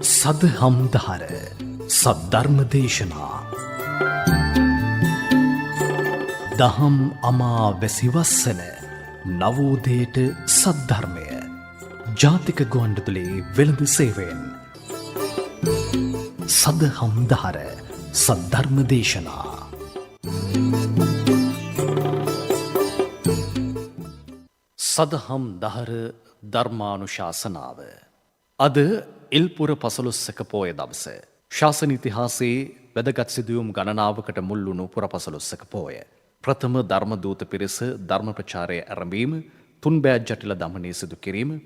සදහම් දහර සද්ධර්ම දේශනා දහම් අමා වැසිවස්සන නවෝදයට සද්ධර්මය ජාතික ගුවන්විදුලි වෙළඳ සේවයෙන් සදහම් දහර සද්ධර්ම දේශනා සදහම් දහර ධර්මානුශාසනාව අද ඉල්පුර පසළොස්වක පෝය දවස ශාසන ඉතිහාසයේ වැදගත් සිදුවීම් ගණනාවකට මුල් වුණු පුර පසළොස්වක පෝය ප්‍රථම ධර්ම දූත පිරිස ධර්ම ප්‍රචාරය ආරම්භීම තුන්බෑ ජටිල දමනය සිදු කිරීම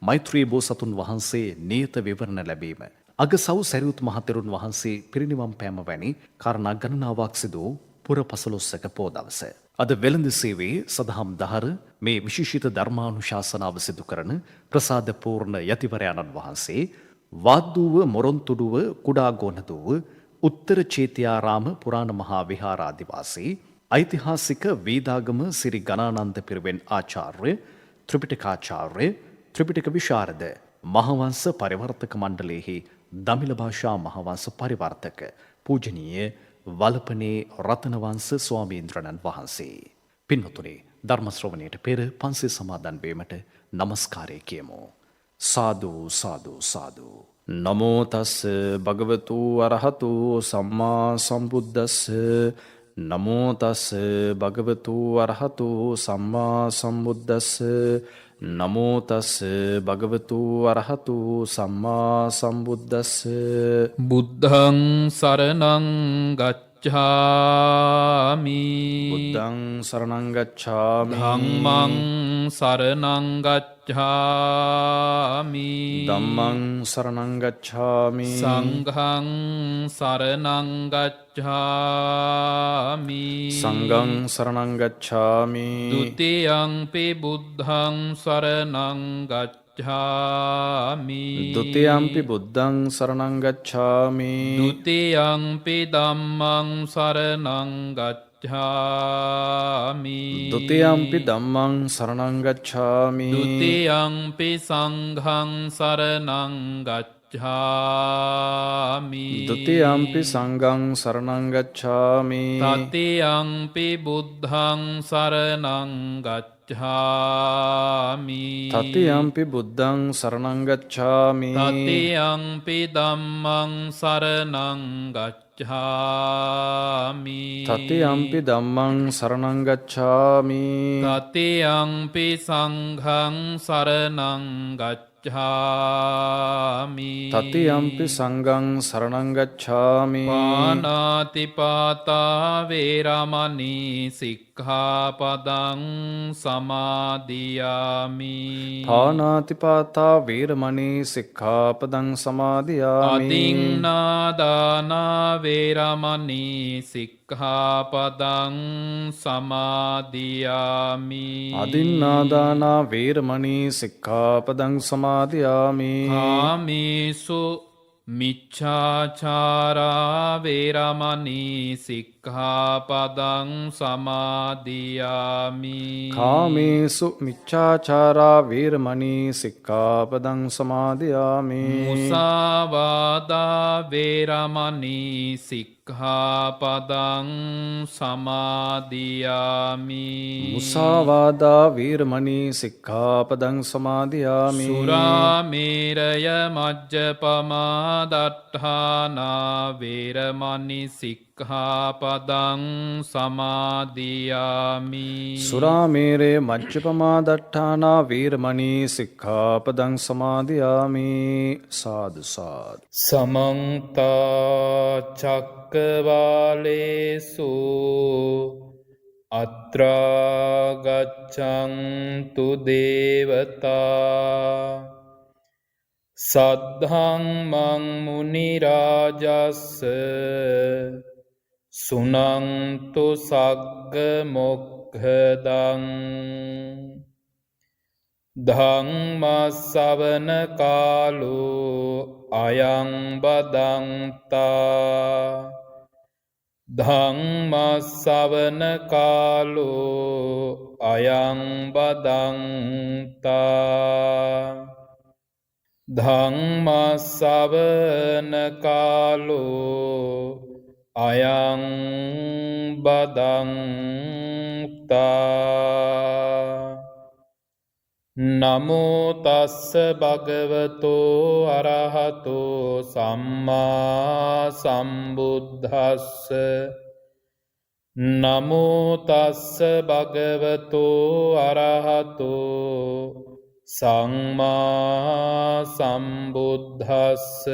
මෛත්‍රී බෝසතුන් වහන්සේ නියත විවරණ ලැබීම අගසව් සැරියුත් මහතෙරුන් වහන්සේ පිරිනිවන් පෑම වැනි කාරණා ගණනාවක් සිදු පුර පසළොස්වක පෝ දවස අද වෙළඳ සේවයේ සදහම් දහර මේ විශේෂිත ධර්මානුශාසනාව සිදු කරන ප්‍රසාද පූර්ණ යතිවරයාණන් වහන්සේ වාද්දුව මොරොන්තුඩුව කුඩා ගෝනදුව උත්තර චේතියාරාම පුරාණ මහා විහාරාධිවාසී ඓතිහාසික වේදාගම සිරි ගණානන්ද පිරිවෙන් ආචාර්ය ත්‍රිපිටකාචාර්ය ත්‍රිපිටක විශාරද මහවංශ පරිවර්තක මණ්ඩලයේහි දමිළ භාෂා මහවංශ පරිවර්තක පූජනීය වලපනේ රතනවංශ ස්වාමීන්ද්‍රණන් වහන්සේ. පින්වතුනි, ධර්ම ශ්‍රවණයට පෙර පන්සිල් සමාදන් වීමට নমස්කාරය කියමු. සාදු සාදු සාදු. නමෝ තස් භගවතු අරහතු සම්මා සම්බුද්දස්ස. නමෝ තස් භගවතු අරහතු සම්මා සම්බුද්දස්ස. නමෝ තස් භගවතු අරහතු සම්මා සම්බුද්දස්ස. බුද්ධං සරණං ගච්ඡාමි. බුද්ධං සරණං ගච්ඡාමි. ධම්මං සරණං ගච්ඡාමි. ධම්මං සරණං ගච්ඡාමි. සංඝං සරණං ගච්ඡාමි. සංඝං සරණං ගච්ඡාමි. ဒ ුතියංපි බුද්ධං සරණං ගච්ඡාමි. ဒ ුතියංපි බුද්ධං සරණං ගච්ඡාමි. ဒ ුතියංපි ධම්මං සරණං ගච්ඡාමි. ဒ ුතියංපි ධම්මං සරණං ගච්ඡාමි. ဒ ුතියංපි සංඝං සරණං ගච්ඡාමි. ဒ ුතියංපි සංඝං සරණං ගච්ඡාමි. තතියංපි බුද්ධං සරණං ගච්ඡාමි. තතියංපි බුද්ධං සරණං ගච්ඡාමි. තතියංපි ධම්මං සරණං ගච්ඡාමි. තතියංපි ධම්මං සරණං ගච්ඡාමි. තතියංපි සංඝං සරණං ගච්ඡාමි. තතියංපි සංඝං සරණං ගච්ඡාමි. පාණාතිපාතා වේරමණී සික්ඛාපදං සමාදියාමි. පාණාතිපාතා වේරමණී සික්ඛාපදං සමාදියාමි. අදින්නාදානා වේරමණී සික්ඛාපදං සමාදියාමි. අදින්නාදානා වේරමණී සික්ඛාපදං සමාදියාමි. කාමේසු මිච්ඡාචාරා වේරමණී සික්ඛාපදං සමාදියාමි. කාමේසු මිච්ඡාචාරා වේරමණී සික්ඛාපදං සමාදියාමි. මුසාවාදා වේරමණී සික්ඛාපදං සමාදියාමි. මුසාවාදා වේරමණී සික්ඛාපදං සමාදියාමි. සුරාමේරය මජ්ජපමා දට්ඨානා වේරමණී සික්ඛාපදං සමාදියාමි. සුරාමේරේ මජ්ජපමා දට්ඨානා වේරමණී සික්ඛාපදං සමාදියාමි. සාදු සාදු. සමන්ත චක්කවාලේසු අත්‍රා ගච්ඡන්තු දේවතා සද්ධම්මං මුනි රාජස්ස සුනන්තු සග්ග මොක්ඛදං ධම්මස්සවන කාලෝ අයං බදන්තා ධම්මස්සවන කාලෝ අයං බදන්තා ධම්මස්සවන කාලෝ අයං බදන්තා නමෝ තස්ස භගවතෝ අරහතෝ සම්මා සම්බුද්දස්ස නමෝ තස්ස භගවතෝ අරහතෝ සම්මා සම්බුද්දස්ස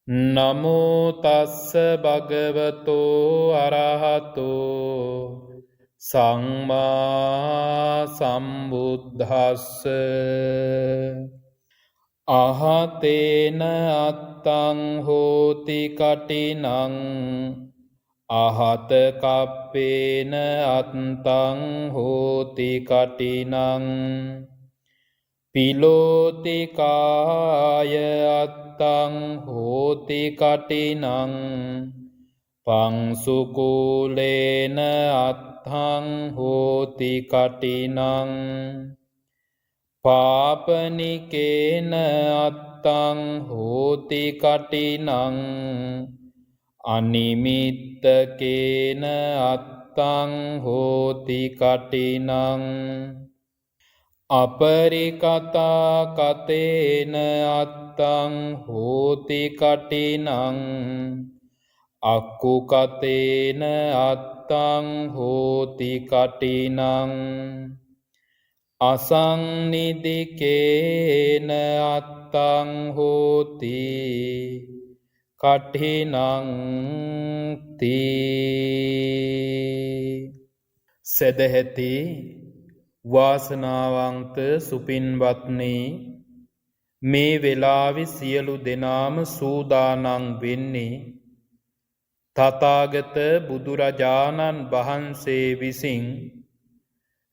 නමෝ තස්ස භගවතෝ අරහතෝ සම්මා සම්බුද්දස්ස අහතේන අත්තං හෝති කටිනං අහත කප්පේන අත්තං හෝති කටිනං පිලෝති කාය අත්තං හෝති කටිනං පංසුකූලේන අත්තං හෝති කටිනං පාපනිකේන අත්තං හෝති කටිනං අනිමිත්තකේන අත්තං හෝති කටිනං අපරිකතා කතේන අත්තං හෝති කටිනං අක්කුකතේන අත්තං හෝති කටිනං අසංනිදිකේන අත්තං හෝති කටිනං තී සදහෙති වාසනාවන්ත සුපින්වත්නි මේ වෙලාවේ සියලු දෙනාම සූදානම් වෙන්නේ තථාගත බුදුරජාණන් වහන්සේ විසින්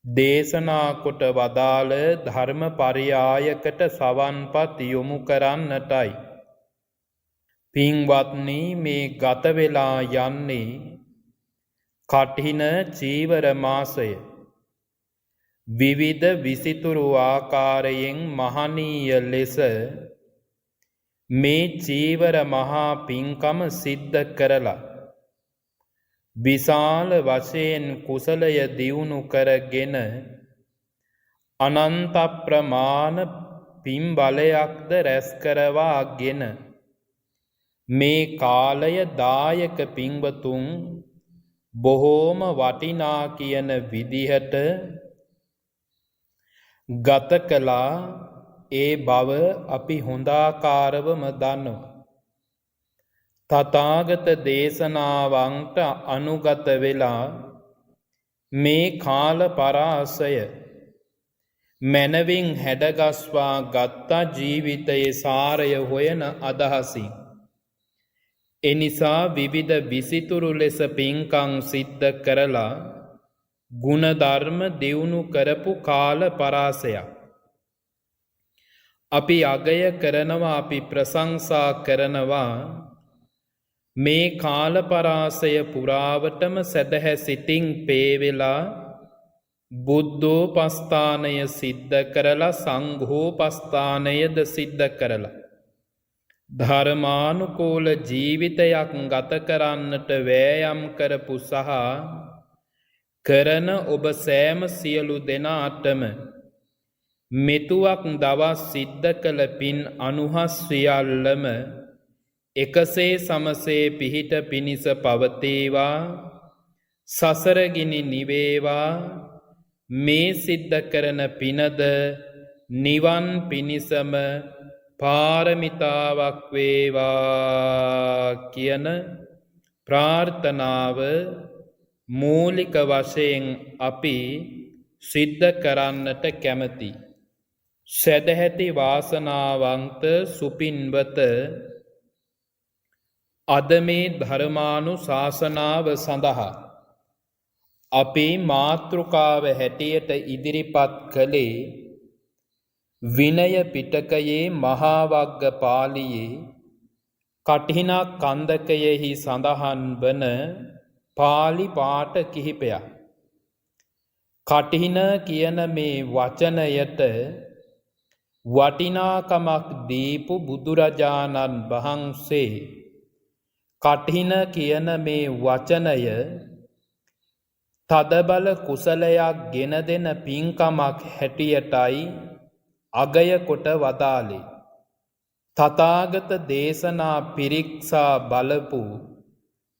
දේශනා කොට වදාළ ධර්ම පරියායකට සවන්පත් යොමු කරන්නටයි. පින්වත්නි මේ ගත වෙලා යන්නේ කඨින චීවර මාසය. විවිධ විසිතුරු ආකාරයෙන් මහනීය ලෙස මේ චීවර මහා පින්කම සිද්ධ කරලා විශාල වශයෙන් කුසලය දියුණු කරගෙන අනන්ත ප්‍රමාණ පින් බලයක්ද රැස් කරවාගෙන මේ කාලය දායක පින්වතුන් බොහෝම වටිනා කියන විදිහට ගත කළා. ඒ බව අපි හොඳාකාරවම දන්නවා. තථාගත දේශනාවන්ට අනුගත වෙලා මේ කාල පරාසය මනවින් හැඩගස්වා ගත්ත ජීවිතයේ සාරය හොයන අදහසින් එනිසා විවිධ විසිතුරු ලෙස පින්කම් සිද්ධ කරලා ගුණධර්ම දියුණු කරපු කාල පරාසයක්. අපි අගය කරනවා, අපි ප්‍රශංසා කරනවා. මේ කාල පරාසය පුරාවටම සදහැ සිතින් පේවෙලා බුද්ධෝපස්ථානය සිද්ධ කරලා සංඝෝපස්ථානයද සිද්ධ කරලා ධර්මානුකූල ජීවිතයක් ගත කරන්නට වෑයම් කරපු සහ කරන ඔබ සෑම සියලු දෙනාටම මෙතුවක් දවස් සිද්ධ කළ පින් අනුහස් සියල්ලම එකසේ සමසේ පිහිට පිණිස පවතේවා. සසරගිනි නිවේවා. මේ සිද්ධ කරන පිනද නිවන් පිණිසම පාරමිතාවක් වේවා කියන ප්‍රාර්ථනාව මූලික වශයෙන් අපි සිද්ධ කරන්නට කැමැති. සදහැති වාසනාවන්ත සුපින්වත අද මේ ධර්මානුශාසනාව සඳහා අපේ මාතෘකාව හැටියට ඉදිරිපත් කළේ විනය පිටකයේ මහා වග්ග පාළියේ කඨින කන්දකයෙහි සඳහන් වන පාළි පාඨ කිහිපයක්. කටින කියන මේ වචනයට වටිනාකමක් දීපු බුදුරජාණන් වහන්සේ කටින කියන මේ වචනය තදබල කුසලයක් ගෙන දෙන පින්කමක් හැටියටයි අගය කොට වදාළේ. තථාගත දේශනා පිරික්සා බලපු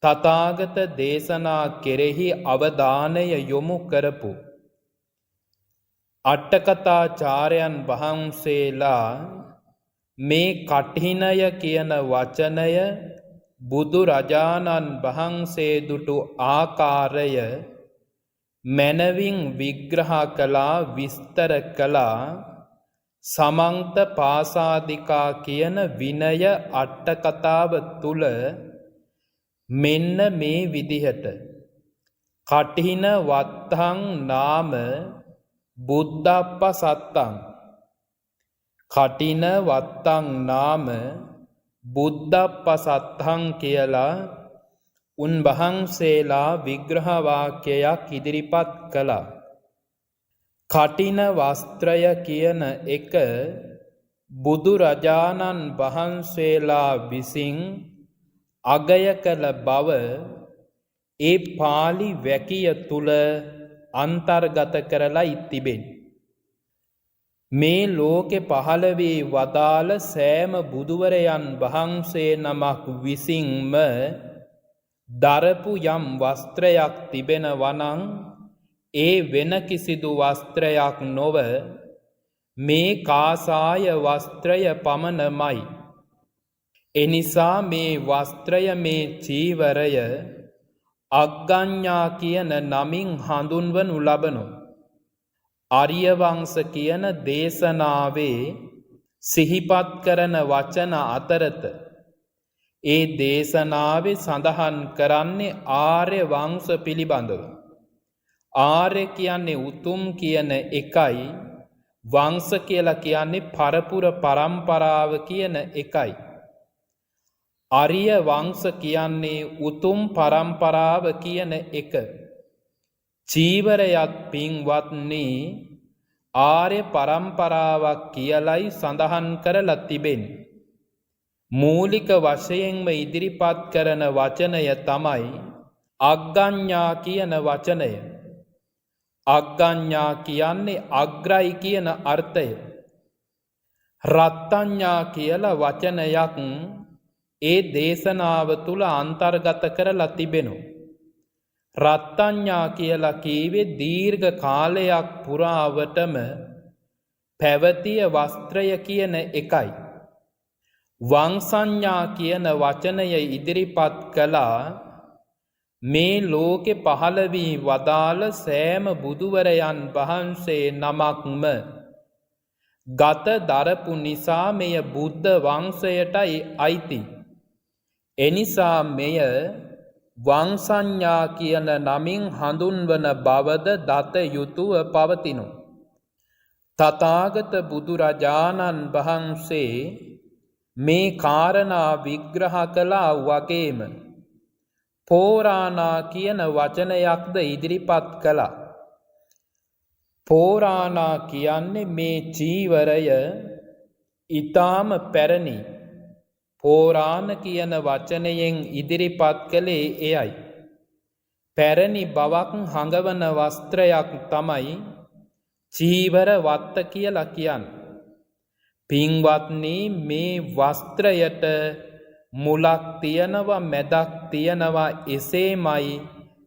තථාගත දේශනා කෙරෙහි අවධානය යොමු කරපු අට්ඨකථාචාර්යයන් වහන්සේලා මේ කඨිනය කියන වචනය බුදුරජාණන් වහන්සේ දුටු ආකාරය මනවින් විග්‍රහ කළා, විස්තර කළා. සමන්ත පාසාදිකා කියන විනය අට්ඨකථාව තුල මෙන්න මේ විදිහට කඨින වත්තං නාම බුද්ධප්පසත්තං, කඨින වත්තං නාම බුද්ධප්පසත්තං කියලා උන්වහන්සේලා විග්‍රහ වාක්‍යයක් ඉදිරිපත් කළා. කඨින වස්ත්‍රය කියන එක බුදුරජාණන් වහන්සේලා විසින් අගය කළ බව ඒ පාළි වැකිය තුල අන්තර්ගත කරලා තිබෙනවා. මේ ලෝකෙ පහළ වී වදාළ සෑම බුදුවරයන් වහන්සේ නමක් විසින්ම දරපු යම් වස්ත්‍රයක් තිබෙනවා නම් ඒ වෙන කිසිදු වස්ත්‍රයක් නොව මේ කාසාය වස්ත්‍රය පමණමයි. එනිසා මේ වස්ත්‍රය, මේ චීවරය අග්ගඤ්ඤා කියන නමින් හඳුන්වනු ලබනු. ආර්ය වංශ කියන දේශනාවේ සිහිපත් කරන වචන අතරත ඒ දේශනාවේ සඳහන් කරන්නේ ආර්ය වංශ පිළිබඳව. ආර්ය කියන්නේ උතුම් කියන එකයි, වංශ කියලා කියන්නේ පරපුර පරම්පරාව කියන එකයි. ආර්ය වංශ කියන්නේ උතුම් පරම්පරාව කියන එක. චීවරයත් පින්වත්නි ආර්ය පරම්පරාවක් කියලයි සඳහන් කරලා තිබෙන්නේ. මූලික වශයෙන්ම ඉදිරිපත් කරන වචනය තමයි අග්ගඤ්ඤා කියන වචනය. අග්ගඤ්ඤා කියන්නේ අග්‍රයි කියන අර්ථය. රත්ත්‍ඤ්ඤා කියලා වචනයක් ඒ දේශනාව තුල අන්තර්ගත කරලා තිබෙනවා. රත්ත්‍ඤ්ඤා කියලා කීවේ දීර්ඝ කාලයක් පුරාවටම පැවතිය වස්ත්‍රය කියන එකයි. වංශඤ්ඤා කියන වචනය ඉදිරිපත් කළා මේ ලෝකෙ පහළ වී වදාළ සෑම බුදුවරයන් වහන්සේ නමක්ම ගත දරපු නිසා මෙය බුද්ධ වංශයටයි අයිති. එනිසා මෙය වංශඤ්ඤා කියන නමින් හඳුන්වන බවද දත යුතුව පවතිනු. තථාගත බුදුරජාණන් වහන්සේ මේ කාරණා විග්‍රහ කළා වගේම පෝරාණා කියන වචනයක්ද ඉදිරිපත් කළා. පෝරාණා කියන්නේ මේ චීවරය ඊටාම පැරණි. පෝරාණ කියන වචනයෙන් ඉදිරිපත් කළේ එයයි. පැරණි බවක් හඟවන වස්ත්‍රයක් තමයි චීවර වත්ත කියලා කියන්නේ. පින්වත්නි මේ වස්ත්‍රයට මුලක් තියනවා, මැදක් තියනවා. එසේමයි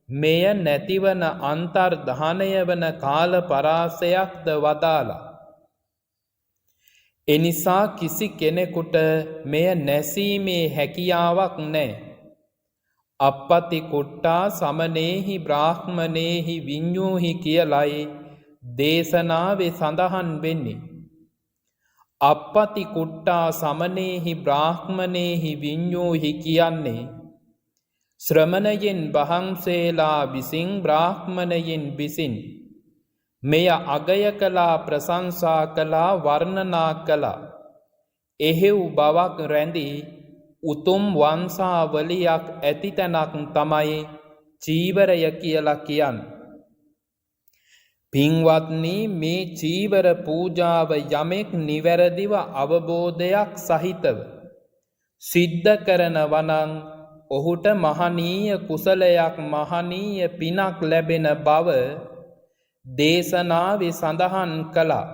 මෙය නැතිවන අන්තර්ධානය වන කාල පරාසයක්ද වදාලා. එනිසා කිසි කෙනෙකුට මෙය නැසීමේ හැකියාවක් නැහැ. අපපති කුට්ටා සමනේහි බ්‍රාහ්මනේහි විඤ්ඤූහි කියලයි දේශනාවේ සඳහන් වෙන්නේ. අපපති කුට්ටා සමනේහි බ්‍රාහ්මනේහි විඤ්ඤූහි කියන්නේ ශ්‍රමණයන් වහන්සේලා විසින් බ්‍රාහ්මණයන් විසින් මෙය අගය කළා, ප්‍රශංසා කළා, වර්ණනා කළා. එහෙව් බවක් රැඳී උතුම් වංශාවලියක් ඇති තැනක් තමයි චීවරය කියලා කියන්නේ. පින්වත්නි මේ චීවර පූජාව යමෙක් නිවැරදිව අවබෝධයක් සහිතව සිද්ධ කරනවා නම් ඔහුට මහනීය කුසලයක් මහනීය පිනක් ලැබෙන බව දේශනාවේ සඳහන් කළා.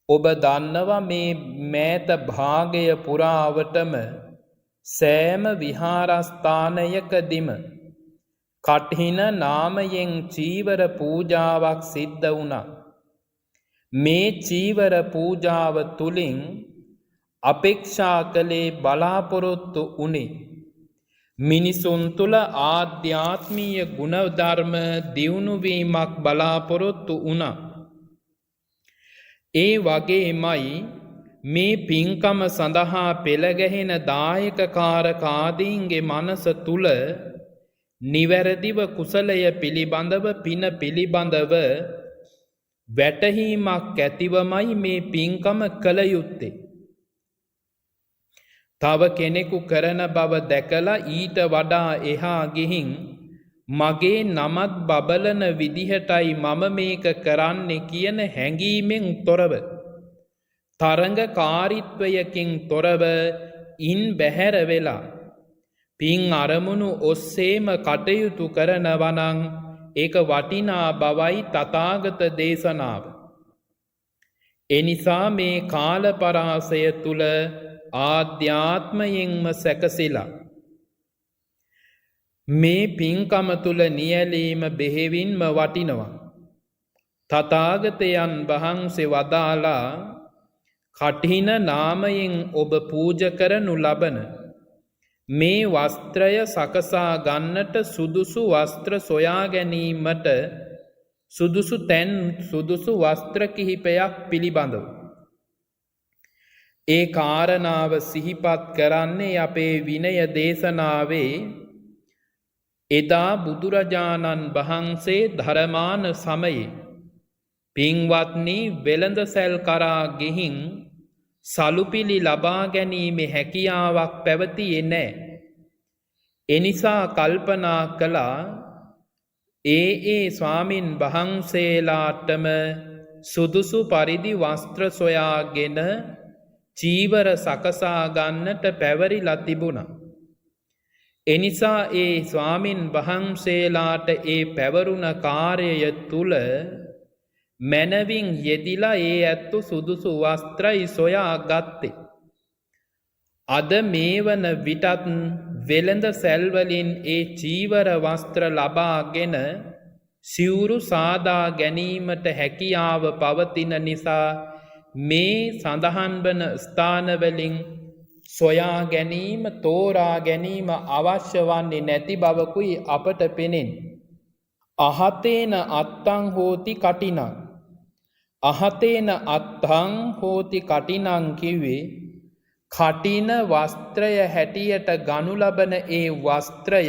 ඔබ දන්නවා මේ මෑත භාගය පුරාවටම සෑම විහාරස්ථානයකදීම කඨින නාමයෙන් චීවර පූජාවක් සිද්ධ වුණා. මේ චීවර පූජාව තුලින් අපේක්ෂා කළේ බලාපොරොත්තු උනේ මිනිසුන් තුල ආධ්‍යාත්මීය ගුණධර්ම දියුණු වීමක් බලාපොරොත්තු වුණා. ඒ වගේමයි මේ පින්කම සඳහා පෙළගැහෙන දායකකාරකාදීන්ගේ මනස තුල නිවැරදිව කුසලය පිළිබඳව පින පිළිබඳව වැටහීමක් ඇතිවමයි මේ පින්කම කළ යුත්තේ. තව කෙනෙකු කරන බව දැකලා ඊට වඩා එහා ගිහින් මගේ නමත් බබලන විදිහටයි මම මේක කරන්නේ කියන හැඟීමෙන් තොරව තරංගකාරීත්වයකින් තොරව ඉන් බැහැර වෙලා පින් අරමුණු ඔස්සේම කටයුතු කරනවා නම් ඒක වටිනා බවයි තථාගත දේශනාව. එනිසා මේ කාලපරාසය තුල ආධ්‍යාත්මයෙන්ම සැකසিলা මේ පින්කම තුල නියැලීම බෙහෙවින්ම වටිනවා. තථාගතයන් වහන්සේ වදාලා කඨින නාමයෙන් ඔබ පූජා කරනු ලබන මේ වස්ත්‍රය සකසා ගන්නට සුදුසු වස්ත්‍ර සොයා ගැනීමට සුදුසු තැන් සුදුසු වස්ත්‍ර කිහිපයක් පිළිබඳව ඒ කාරණාව සිහිපත් කරන්නේ අපේ විනය දේශනාවේ එදා බුදුරජාණන් වහන්සේ ධර්මාන සමයේ පින්වත්නි වෙළඳ සැල් කරා ගිහින් සලුපිලි ලබා ගැනීමේ හැකියාවක් පැවතියේ නැහැ. එනිසා කල්පනා කළා ඒ ස්වාමින් වහන්සේලාටම සුදුසු පරිදි වස්ත්‍ර සොයාගෙන චීවර සකසා ගන්නට පැවරිලා තිබුණා. එනිසා ඒ ස්වාමින් වහන්සේලාට ඒ පැවරුණ කාර්යය තුල මනවින් යෙදිලා ඒ ඇත්තු සුදුසු වස්ත්‍රයි සොයා ගත්තේ. අද මේ වන විටත් වෙළඳ සැල්වලින් ඒ චීවර වස්ත්‍ර ලබාගෙන සිවුරු සාදා ගැනීමට හැකියාව පවතින නිසා මේ සඳහන් වන ස්ථානවලින් සොයා ගැනීම තෝරා ගැනීම අවශ්‍ය වන්නේ නැති බවකුයි අපට පෙනෙන්නේ. අහතේන අත්තං හෝති කටිනං අහතේන අත්තං හෝති කටිනං කිව්වේ කටින වස්ත්‍රය හැටියට ගනු ලබන ඒ වස්ත්‍රය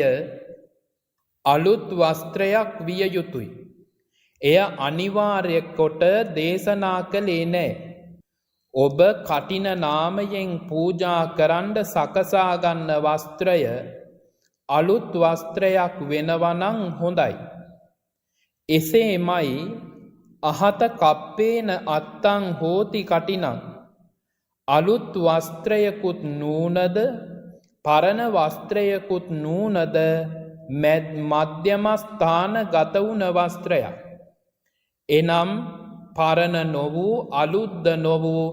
අලුත් වස්ත්‍රයක් විය යුතුයි. එය අනිවාර්ය කොට දේශනා කළේ නැහැ. ඔබ කටින නාමයෙන් පූජා කරන්න සකසා ගන්න වස්ත්‍රය අලුත් වස්ත්‍රයක් වෙනවා නම් හොඳයි. එසේමයි අහත කප්පේන අත්තං හෝති කටිනං අලුත් වස්ත්‍රයකුත් නූනද පරණ වස්ත්‍රයකුත් නූනද මධ්‍යම ස්ථාන ගත වුණ වස්ත්‍රයක්. එනම් පරණ නොවූ අලුත්ද නොවූ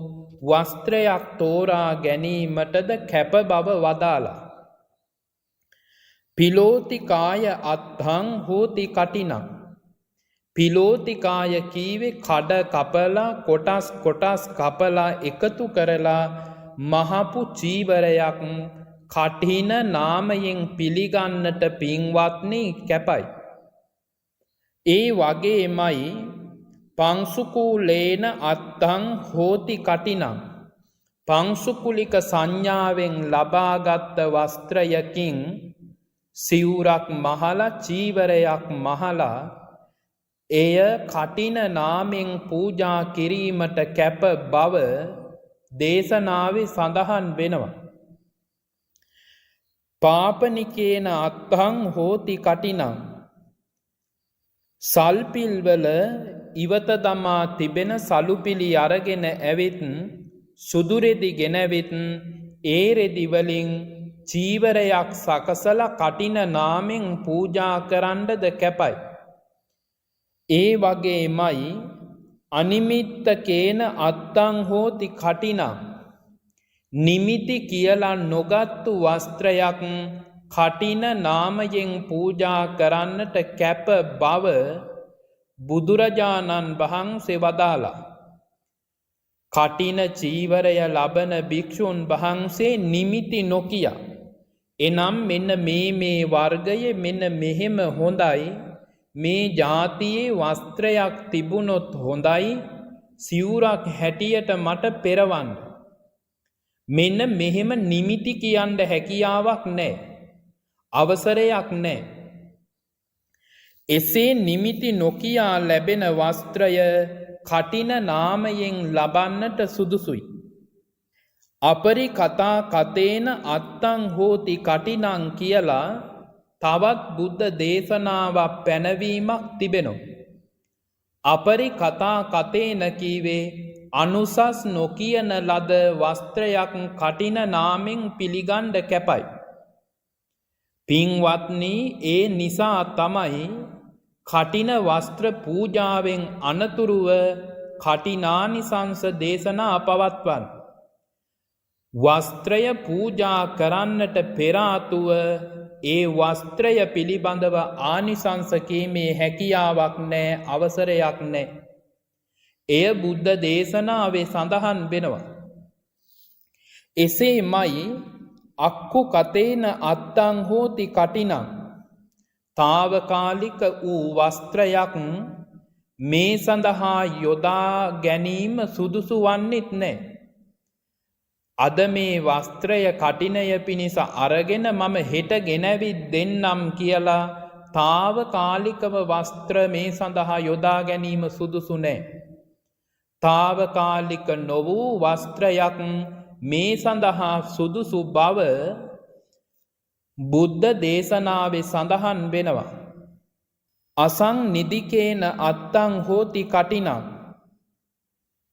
වස්ත්‍රයක් තෝරා ගැනීමටද කැප බව වදාලා. පිලෝතිකාය අත්තං හෝති කටිනං පිලෝතිකාය කීවේ කඩ කපලා කොටස් කපලා එකතු කරලා මහපු චීවරයක් කඨින නාමයෙන් පිළිගන්නට පින්වත්නි කැපයි. ඒ වගේමයි පංසුකූලේන අත්තං හෝති කටිනං පංසුකුලික සංඥාවෙන් ලබාගත් වස්ත්‍රයකින් සිවුරක් මහලා චීවරයක් මහලා එය කටින නාමෙන් පූජා කිරීමට කැප බව දේශනාවේ සඳහන් වෙනවා. පාපනිකේන අත්තං හෝති කටිනං සල්පිල්වල ඉවත දමා තිබෙන සලුපිලි අරගෙන ඇවිත් සුදුරෙදි ගෙනවිත් ඒ රෙදිවලින් චීවරයක් සකසල කටින නාමෙන් පූජා කරන්නද කැපයි. ඒ වගේමයි අනිමිත්තකේන අත්තං හෝති කටිනං නිමිති කියලා නොගත්තු වස්ත්‍රයක් කටින නාමයෙන් පූජා කරන්නට කැප බව බුදුරජාණන් වහන්සේ වදාලා. කටින චීවරය ලබන භික්ෂූන් වහන්සේ නිමිති නොකිය. එනම් මෙන්න මේ වර්ගයේ මෙන්න මෙහෙම හොඳයි, මේ ජාතියේ වස්ත්‍රයක් තිබුණොත් හොඳයි, සිවුරක් හැටියට මට පෙරවන්න. මෙන්න මෙහෙම නිමිති කියන්න හැකියාවක් නැහැ. අවසරයක් නැහැ. එසේ නිමිති නොකියා ලැබෙන වස්ත්‍රය කටින නාමයෙන් ලබන්නට සුදුසුයි. අපරි කතා කතේන අත්තං හෝති කටිනං කියලා තවත් බුද්ධ දේශනාවක් පැනවීමක් තිබෙනවා. අපරි කතා කතේන කීවේ අනුසස් නොකියන ලද වස්ත්‍රයක් කටින නාමෙන් පිළිගන්න කැපයි. පින්වත්නි, ඒ නිසා තමයි කටින වස්ත්‍ර පූජාවෙන් අනතුරුව කටිනානිසංස දේශනා පවත්වන්න. වස්ත්‍රය පූජා කරන්නට පෙර ආතුව ඒ වස්ත්‍රය පිළිබඳව ආනිසංස කීමේ හැකියාවක් නැහැ, අවසරයක් නැහැ. එය බුද්ධ දේශනාවේ සඳහන් වෙනවා. එසේමයි අක්කු කතේන අත්තං හෝති කටිනං තාවකාලික වූ වස්ත්‍රයක් මේ සඳහා යොදා ගැනීම සුදුසු වන්නෙත් නැහැ. අද මේ වස්ත්‍රය කටිනය පිණිස අරගෙන මම හෙට ගෙනවිත් දෙන්නම් කියලා තාවකාලිකව වස්ත්‍ර මේ සඳහා යොදා ගැනීම සුදුසු නැහැ. තාවකාලික නොවූ වස්ත්‍රයක් මේ සඳහා සුදුසු බව බුද්ධ දේශනාවේ සඳහන් වෙනවා. අසං නිදිකේන අත්තං හෝති කටිනං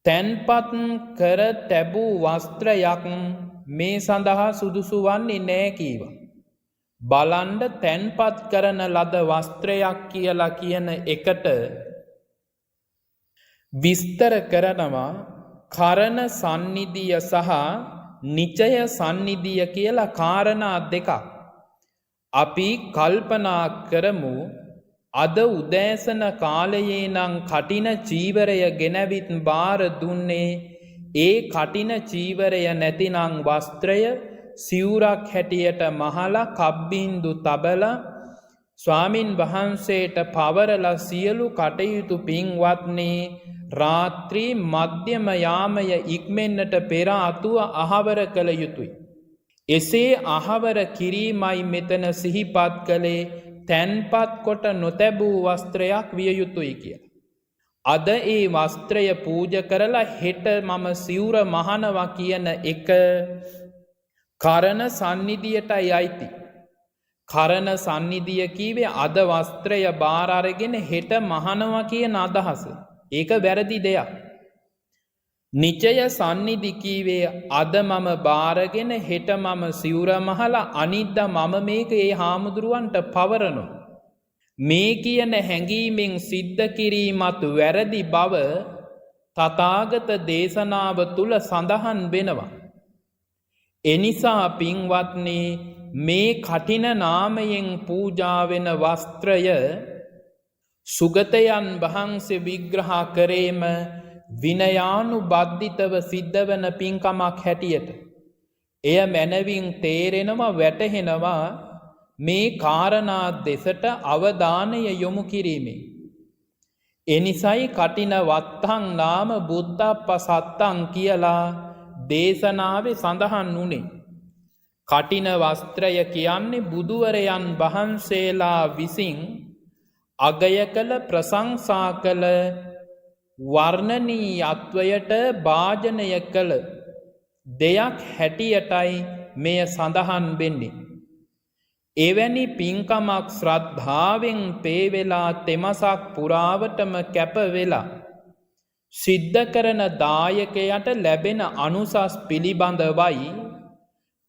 තැන්පත් කර තැබූ වස්ත්‍රයක් මේ සඳහා සුදුසු වන්නේ නෑ කීවා. බලන්ඩ තැන්පත් කරන ලද වස්ත්‍රයක් කියලා කියන එකට විස්තර කරනවා කරණ සන්නිධිය සහ නිචය සන්නිධිය කියලා කාරණා දෙකක්. අපි කල්පනා කරමු අද උදෑසන කාලයේ නම් කටින චීවරය ගෙනවිත් බාර දුන්නේ ඒ කටින චීවරය නැතිනම් වස්ත්‍රය සිවුරක් හැටියට මහලා කබ්බින්දු තබලා ස්වාමින් වහන්සේට පවරලා සියලු කටයුතු පින්වත්නි රාත්‍රී මධ්‍යම යාමය ඉක්මෙන්නට පෙර ආතුව අහවර කළ යුතුය. එසේ අහවර කිරීමයි මෙතන සිහිපත් කළේ තැන්පත් කොට නොතැබූ වස්ත්‍රයක් විය යුතුයි කිය. අද ඒ වස්ත්‍රය පූජ කරලා හෙට මම සිවුර මහනවා කියන එක කරණ සන්නිධියටයි අයිති. කරණ සන්නිධිය කීවේ අද වස්ත්‍රය බාර අරගෙන හෙට මහනවා කියන අදහස. ඒක වැරදි දෙයක්. නිචය සන්නිධි කීවේ අද මම බාරගෙන හෙට මම සිවුර මහලා අනිද්දා මම මේක ඒ හාමුදුරුවන්ට පවරනවා. මේ කියන හැඟීමෙන් සිද්ධ කිරීමත් වැරදි බව තථාගත දේශනාව තුල සඳහන් වෙනවා. එනිසා පින්වත්නි මේ කටින නාමයෙන් පූජා වෙන වස්ත්‍රය සුගතයන් වහන්සේ විග්‍රහ කරේම විනයානුබද්ධිතව සිද්ධ වන පින්කමක් හැටියට. එය මැනවින් තේරෙනවා වැටහෙනවා මේ කාරණා දෙසට අවධානය යොමු කිරීමේ. එනිසයි කටින වත්තං නාම බුද්ධප්පසත්තං කියලා දේශනාවේ සඳහන් වුණේ. කටින වස්ත්‍රය කියන්නේ බුදුවරයන් වහන්සේලා විසින් අගය කළ ප්‍රශංසා කළ වර්ණනීයත්වයට භාජනය කළ දෙයක් හැටියටයි මෙය සඳහන් වෙන්නේ. එවැනි පින්කමක් ශ්‍රද්ධාවෙන් පේවෙලා තෙමසක් පුරාවටම කැපවෙලා සිද්ධ කරන දායකයට ලැබෙන අනුසස් පිළිබඳවයි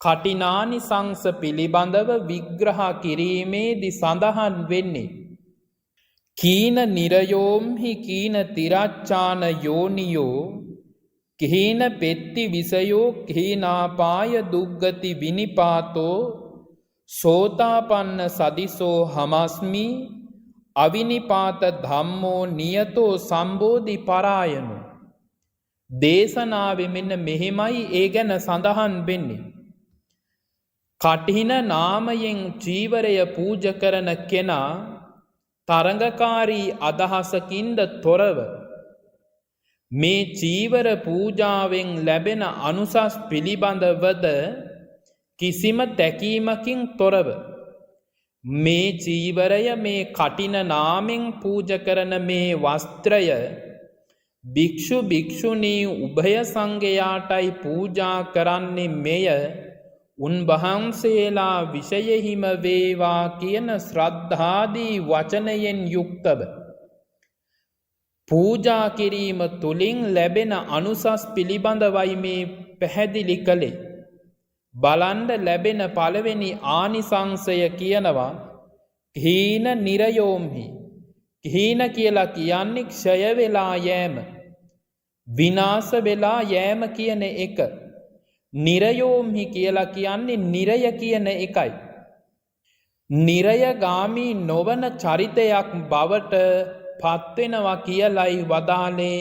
කටිනානිසංස පිළිබඳව විග්‍රහ කිරීමේදී සඳහන් වෙන්නේ. කීන නිරයෝම්හි කීන තිරච්ඡාන යෝනියෝ කීන පෙත්ති විසයෝ කීනාපාය දුග්ගති විනිපාතෝ සෝතාපන්න සදිසෝ හමස්මි අවිනිපාත ධම්මෝ නියතෝ සම්බෝධි පරායනෝ. දේශනාවෙ මෙන්න මෙහෙමයි ඒ ගැන සඳහන් වෙන්නේ. කඨින නාමයෙන් චීවරය පූජ කරන කෙනා තරඟකාරී අදහසකින්ද තොරව මේ චීවර පූජාවෙන් ලැබෙන අනුසස් පිළිබඳවද කිසිම තැකීමකින් තොරව මේ චීවරය මේ කඨින නාමෙන් පූජ කරන මේ වස්ත්‍රය භික්ෂු භික්ෂුණී උභය සංඝයාටයි පූජා කරන්නේ මෙය උන්වහන්සේලා විෂයෙහිම වේවා කියන ශ්‍රද්ධාදී වචනයෙන් යුක්තව පූජා කිරීම තුළින් ලැබෙන අනුසස් පිළිබඳවයි මේ පැහැදිලි කළේ. බලන්ඩ ලැබෙන පළවෙනි ආනිසංසය කියනවා හීන නිරයෝම්හි. හීන කියලා කියන්නේ ක්ෂය වෙලා යෑම, විනාශ වෙලා යෑම කියන එක. නිරයෝම්හි කියලා කියන්නේ නිරය කියන එකයි. නිරයගාමී නොවන චරිතයක් බවට පත්වෙනවා කියලයි වදාලේ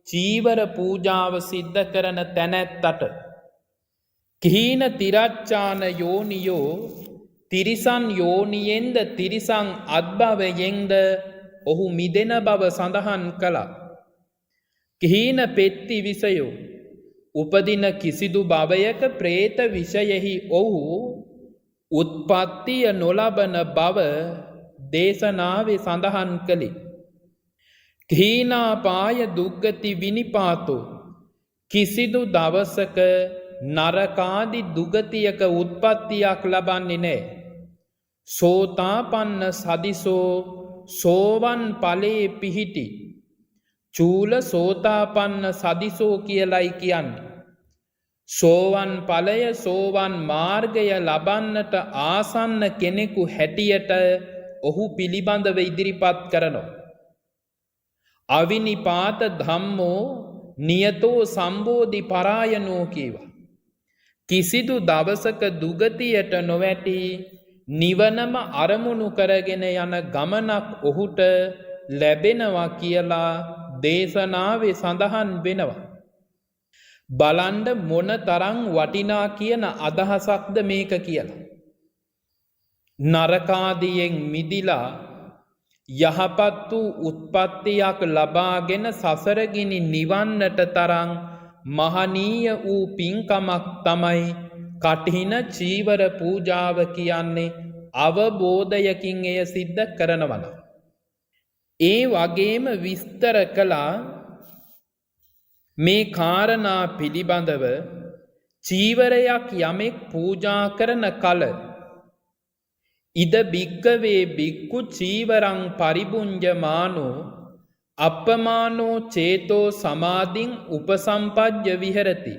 චීවර පූජාව සිද්ධ කරන තැනැත්තට. කිහින තිරච්ඡාන යෝනියෝ තිරිසන් යෝනියෙන්ද තිරිසන් අත්භවයෙන්ද ඔහු මිදෙන බව සඳහන් කළා. කිහින පෙත්ති විසයෝ උපදින කිසිදු භවයක ප්‍රේත විෂයෙහි ඔහු උත්පත්තිය නොලබන බව දේශනාවේ සඳහන් කළේ. කීනාපාය දුග්ගති විනිපාතෝ කිසිදු දවසක නරකාදි දුගතියක උත්පත්තියක් ලබන්නේ නෑ. සෝතාපන්න සදිසෝ සෝවන් ඵලයේ පිහිටි චූල සෝතාපන්න සදිසෝ කියලයි කියන්නේ. සෝවන් ඵලය සෝවන් මාර්ගය ලබන්නට ආසන්න කෙනෙකු හැටියට ඔහු පිළිබඳව ඉදිරිපත් කරනවා. අවිනිපාත ධම්මෝ නියතෝ සම්බෝධි පරායනෝ කීවා. කිසිදු දවසක දුගතියට නොවැටි නිවනම අරමුණු කරගෙන යන ගමනක් ඔහුට ලැබෙනවා කියලා දේශනාවේ සඳහන් වෙනවා. බලන්ඩ මොන තරං වටිනා කියන අදහසක්ද මේක කියලා. නරකාදියෙන් මිදිලා යහපත් වූ උත්පත්තියක් ලබාගෙන සසරගිනි නිවන්නට තරං මහනීය වූ පින්කමක් තමයි කඨින චීවර පූජාව කියන්නේ. අවබෝධයකින් එය සිද්ධ කරනවන. ඒ වගේම විස්තර කළා මේ කාරණා පිළිබඳව චීවරයක් යමෙක් පූජා කරන කල ඉද භික්කවේ භික්කු චීවරං පරිභුංජමානෝ අප්පමානෝ චේතෝ සමාධින් උපසම්පජ්ජ විහෙරති.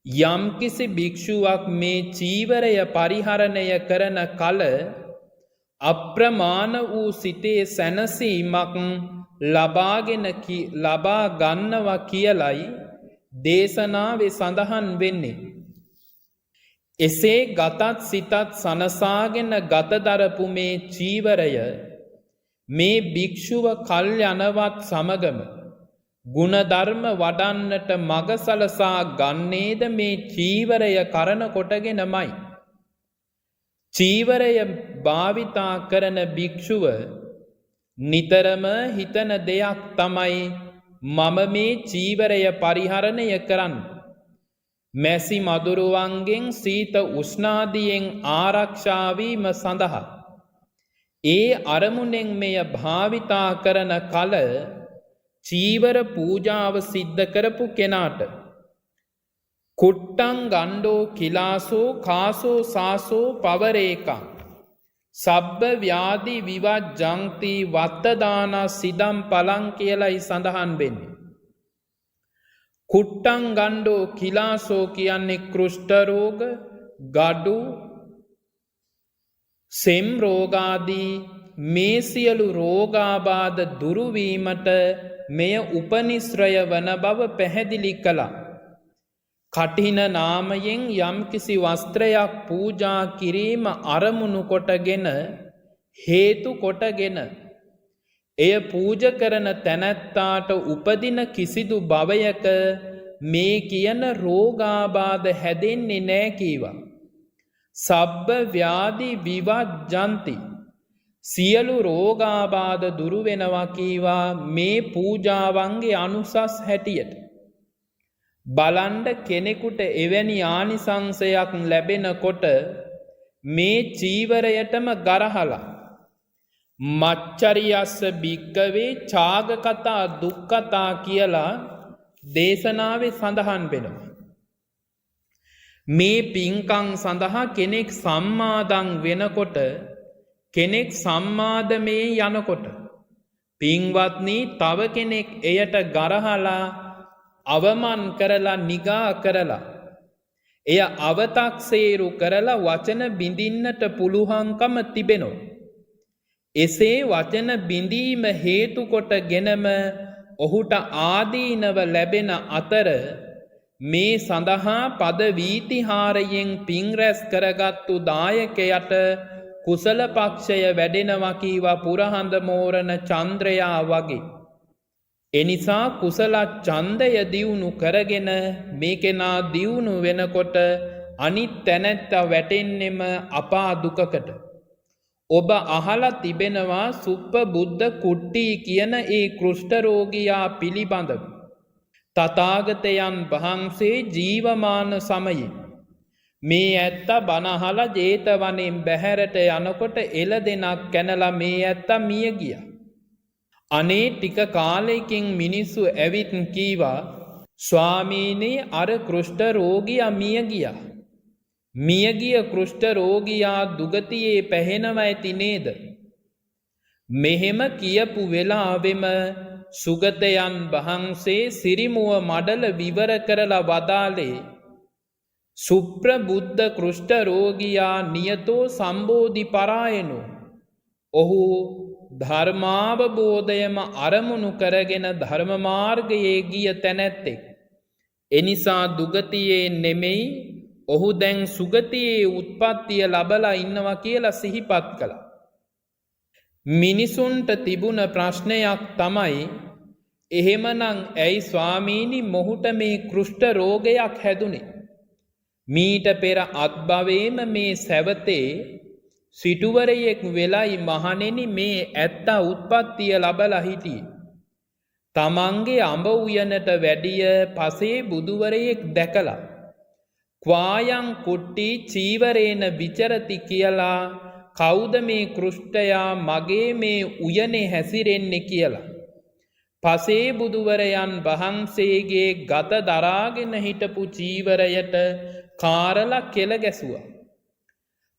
යම්කිසි භික්ෂුවක් මේ චීවරය පරිහරණය කරන කල අප්‍රමාණ වූ සිතේ සැනසීමක් ලබා ගන්නවා කියලයි දේශනාවේ සඳහන් වෙන්නේ. එසේ ගතත් සිතත් සනසාගෙන ගතදරපු මේ චීවරය මේ භික්ෂුව කල් යනවත් සමගම ගුණධර්ම වඩන්නට මග සලසා ගන්නේද මේ චීවරය කරන කොටගෙනමයි. චීවරය භාවිතා කරන භික්ෂුව නිතරම හිතන දෙයක් තමයි මම මේ චීවරය පරිහරණය කරන්න. මැසි මදුරුවන්ගෙන් සීත උෂ්ණාදියෙන් ආරක්ෂාවීම සඳහා. ඒ අරමුණෙන් මෙය භාවිතා කරන කල චීවර පූජාව සිද්ධ කරපු කෙනාට කුට්ටං ගණ්ඩෝ කිලාසෝ කාසෝ සාසෝ පවරේකං සබ්බ ව්‍යාධි විවජ්ජන්ති වත්තදාන සිදම් පලං කියලයි සඳහන් වෙන්නේ. කුට්ටං ගණ්ඩෝ කිලාසෝ කියන්නේ කෘෂ්ඨරෝග, ගඩු, සෙම් රෝගාදී මේ සියලු රෝගාබාධ දුරුවීමට මෙය උපනිශ්‍රය වන බව පැහැදිලි කළා. කඨින නාමයෙන් යම්කිසි වස්ත්‍රයක් පූජා කිරීම අරමුණු කොටගෙන හේතු කොටගෙන එය පූජ කරන තැනැත්තාට උපදින කිසිදු භවයක මේ කියන රෝගාබාධ හැදෙන්නේ නෑ කීවා. සබ්බ ව්‍යාධි විවජ්ජන්ති සියලු රෝගාබාධ දුරු වෙනවා කීවා මේ පූජාවන්ගේ අනුසස් හැටියට. බලන්ඩ කෙනෙකුට එවැනි ආනිසංසයක් ලැබෙනකොට මේ චීවරයටම ගරහලා මච්චරියස්ස භික්කවේ චාග කතා දුක්කතා කියලා දේශනාවේ සඳහන් වෙනවා. මේ පින්කම් සඳහා කෙනෙක් සම්මාදන් වෙනකොට කෙනෙක් සම්මාදමේ යනකොට පින්වත්නි තව කෙනෙක් එයට ගරහලා අවමන් කරලා නිගා කරලා එය අවතක්සේරු කරලා වචන බිඳින්නට පුළුවන්කම තිබෙනවා. එසේ වචන බිඳීම හේතු කොටගෙනම ඔහුට ආදීනව ලැබෙන අතර මේ සඳහා පද වීතිහාරයෙන් පින් රැස් කරගත්තු දායකයට කුසල පක්ෂය වැඩෙනවා කීවා පුරහඳ මෝරණ චන්ද්‍රයා වගේ. එනිසා කුසල ඡන්දය දියුණු කරගෙන මේ කෙනා දියුණු වෙනකොට අනිත් තැනැත්තා වැටෙන්නෙම අපා දුකකට. ඔබ අහලා තිබෙනවා සුප්ප බුද්ධ කුට්ටි කියන ඒ කුෂ්ඨ රෝගියා පිළිබඳව. තථාගතයන් වහන්සේ ජීවමාන සමයේ මේ ඇත්ත බණ අහලා ජේතවනෙන් බැහැරට යනකොට එළදෙනක් කැනලා මේ ඇත්ත මිය ගියා. අනේ ටික කාලයකින් මිනිස්සු ඇවිත් කීවා ස්වාමීනි අර කුෂ්ඨ රෝගියා මිය ගියා. මියගිය කුෂ්ඨ රෝගියා දුගතියේ පැහෙනවා ඇති නේද? මෙහෙම කියපු වෙලාවෙම සුගතයන් වහන්සේ සිරිමුව මඩල විවර කරලා වදාලේ සුප්‍රබුද්ධ කුෂ්ඨ රෝගියා නියතෝ සම්බෝධි පරායනෝ. ඔහු ධර්මාවබෝධයම අරමුණු කරගෙන ධර්ම මාර්ගයේ ගිය තැනැත්තෙක්. එනිසා දුගතියේ නෙමෙයි ඔහු දැන් සුගතියේ උත්පත්තිය ලබලා ඉන්නවා කියලා සිහිපත් කළා. මිනිසුන්ට තිබුණ ප්‍රශ්නයක් තමයි එහෙමනම් ඇයි ස්වාමීනි මොහුට මේ කුෂ්ඨ රෝගයක් හැදුනේ? මීට පෙර අත්භවයේම මේ සැවතේ සිටුවරයෙක් වෙලයි මහණෙනි මේ ඇත්තා උත්පත්තිය ලබලා හිටියේ. තමන්ගේ අඹ උයනට වැඩිය පසේ බුදුවරයෙක් දැකලා ක්වායං කුට්ටි චීවරේන විචරති කියලා කවුද මේ කුෂ්ඨයා මගේ මේ උයනේ හැසිරෙන්නේ කියලා. පසේ බුදුවරයන් වහන්සේගේ ගත දරාගෙන හිටපු චීවරයට කාරලා කෙල ගැසුවා.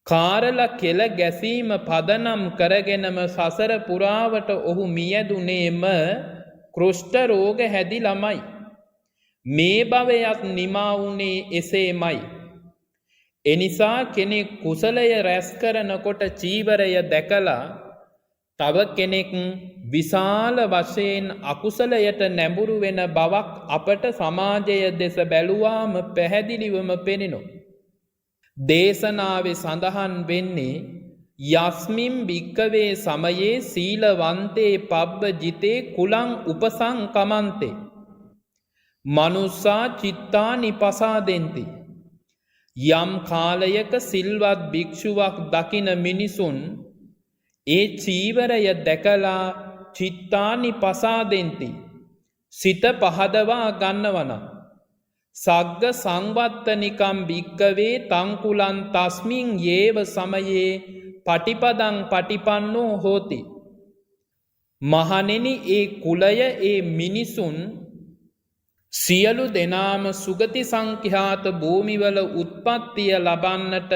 කාරලා කෙල ගැසීම පදනම් කරගෙනම සසර පුරාවට ඔහු මියදුනේම කුෂ්ඨ රෝග හැදිලාමයි. මේ භවයත් නිමා වුණේ එසේමයි. එනිසා කෙනෙක් කුසලය රැස් කරනකොට චීවරය දැකලා තව කෙනෙක් විශාල වශයෙන් අකුසලයට නැඹුරු වෙන බවක් අපට සමාජය දෙස බැලුවාම පැහැදිලිවම පෙනෙනවා. දේශනාවේ සඳහන් වෙන්නේ යස්මින් භික්කවේ සමයේ සීලවන්තේ පබ්බ ජිතේ කුලං උපසංකමන්තේ මනුස්සා චිත්තානි පසාදෙන්ති. යම් කාලයක සිල්වත් භික්ෂුවක් දකින මිනිසුන් ඒ චීවරය දැකලා චිත්තානි පසාදෙන්ති සිත පහදවා ගන්නවනම් සග්ග සංවත්තනිකම් භික්කවේ තංකුලන් තස්මින් යේව සමයේ පටිපදං පටිපන්නෝ හෝති. මහණෙනි ඒ කුලය ඒ මිනිසුන් සියලු දෙනාම සුගති සංඛ්‍යාත භූමිවල උත්පත්තිය ලබන්නට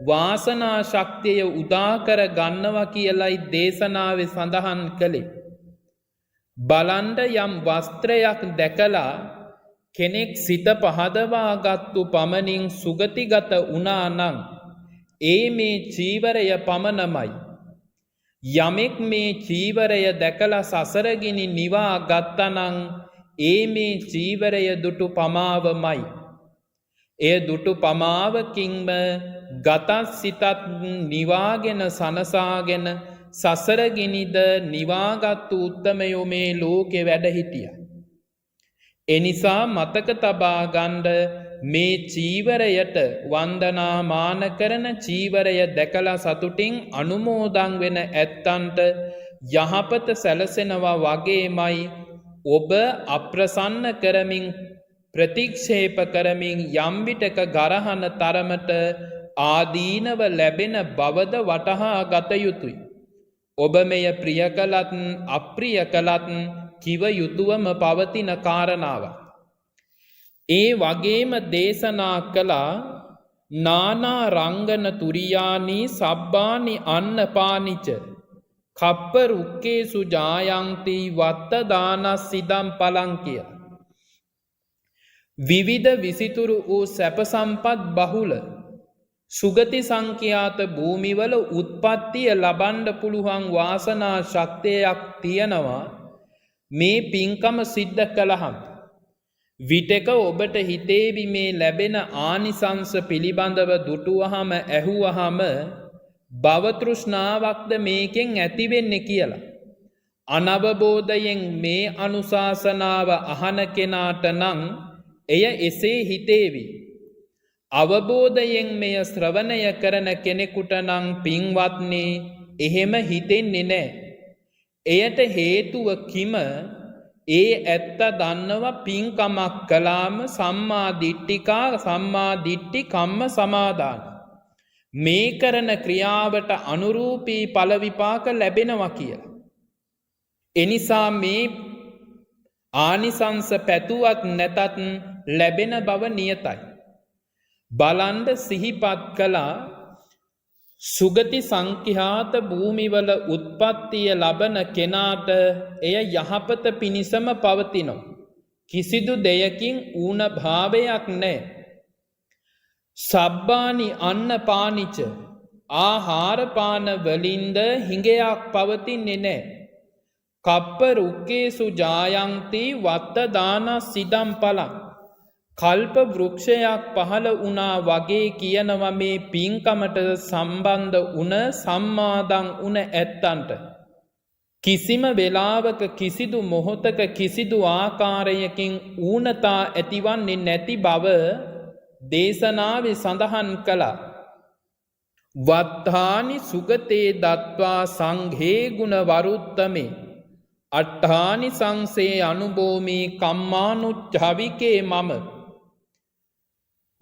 වාසනා ශක්තිය උදාකර ගන්නවා කියලයි දේශනාවේ සඳහන් කළේ. බලන්ඩ යම් වස්ත්‍රයක් දැකලා කෙනෙක් සිත පහදවාගත්තු පමණින් සුගතිගත වුණා නම් ඒ මේ චීවරය පමණමයි. යමෙක් මේ චීවරය දැකලා සසරගිනි නිවා ගත්තනං ඒ මේ චීවරය දුටු පමාවමයි. එය දුටු පමාවකින්ම ගතත් සිතත් නිවාගෙන සනසාගෙන සසරගිනිද නිවාගත්තු උත්තමයෝ මේ ලෝකෙ වැඩ හිටිය. එනිසා මතක තබා ගණ්ඩ මේ චීවරයට වන්දනාමාන කරන චීවරය දැකලා සතුටින් අනුමෝදන් වෙන ඇත්තන්ට යහපත සැලසෙනවා වගේමයි ඔබ අප්‍රසන්න කරමින් ප්‍රතික්ෂේප කරමින් යම්විටක ගරහන තරමට ආදීනව ලැබෙන බවද වටහා ගත යුතුයි. ඔබ මෙය ප්‍රිය කළත් අප්‍රිය කළත් කිව යුතුවම පවතින කාරණාව. ඒ වගේම දේශනා කළා නානා රංගන තුරියානී සබ්බානි අන්න පානිච කප්ප රුක්කේසු ජායන්ති වත්තදානස් සිදම් පලංකිය. විවිධ විසිතුරු වූ සැපසම්පත් බහුල සුගති සංඛ්‍යාත භූමිවල උත්පත්තිය ලබන්ඩ පුළුවන් වාසනා ශක්තියක් තියෙනවා මේ පින්කම සිද්ධ කළහම්. විටක ඔබට හිතේවි මේ ලැබෙන ආනිසංස පිළිබඳව දුටුවහම ඇහුවහම භවතෘෂ්ණාවක්ද මේකෙන් ඇතිවෙන්නේ කියලා. අනවබෝධයෙන් මේ අනුශාසනාව අහන කෙනාට නං එය එසේ හිතේවි. අවබෝධයෙන් මෙය ශ්‍රවණය කරන කෙනෙකුට නං පින්වත්නේ එහෙම හිතෙන්නේ නෑ. එයට හේතුව කිම ඒ ඇත්ත දන්නව පින්කමක් කලාම සම්මාදිට්ඨිකා සම්මාදිට්ඨි කම්ම සමාදාන. මේ කරන ක්‍රියාවට අනුරූපී ඵලවිපාක ලැබෙනවා කියලා. එනිසා මේ ආනිසංස පැතුවත් නැතත් ලැබෙන බව නියතයි. බලන්ඩ සිහිපත් කළා සුගති සංඛ්‍යාත භූමිවල උත්පත්තිය ලබන කෙනාට එය යහපත පිණිසම පවතිනවා. කිසිදු දෙයකින් ඌන භාවයක් නෑ. සබ්බානි අන්න පානිච ආහාරපාන වලින්ද හිඟයක් පවතින්නේ නෑ. කප්ප රුක්කේසු ජායන්ති වත්තදාන සිදම් පලං කල්ප වෘක්ෂයක් පහළ වුණා වගේ කියනව මේ පින්කමට සම්බන්ධ වුණ සම්මාදන් වුණ ඇත්තන්ට. කිසිම වෙලාවක කිසිදු මොහොතක කිසිදු ආකාරයකින් ඌනතා ඇතිවන්නේ නැති බව දේශනාවේ සඳහන් කළා. වත්තානි සුගතේ දත්වා සංඝේ ගුණ වරුත්තමේ අට්ඨානි සංසේ අනුභෝමී කම්මානුච්චවිකේ මම.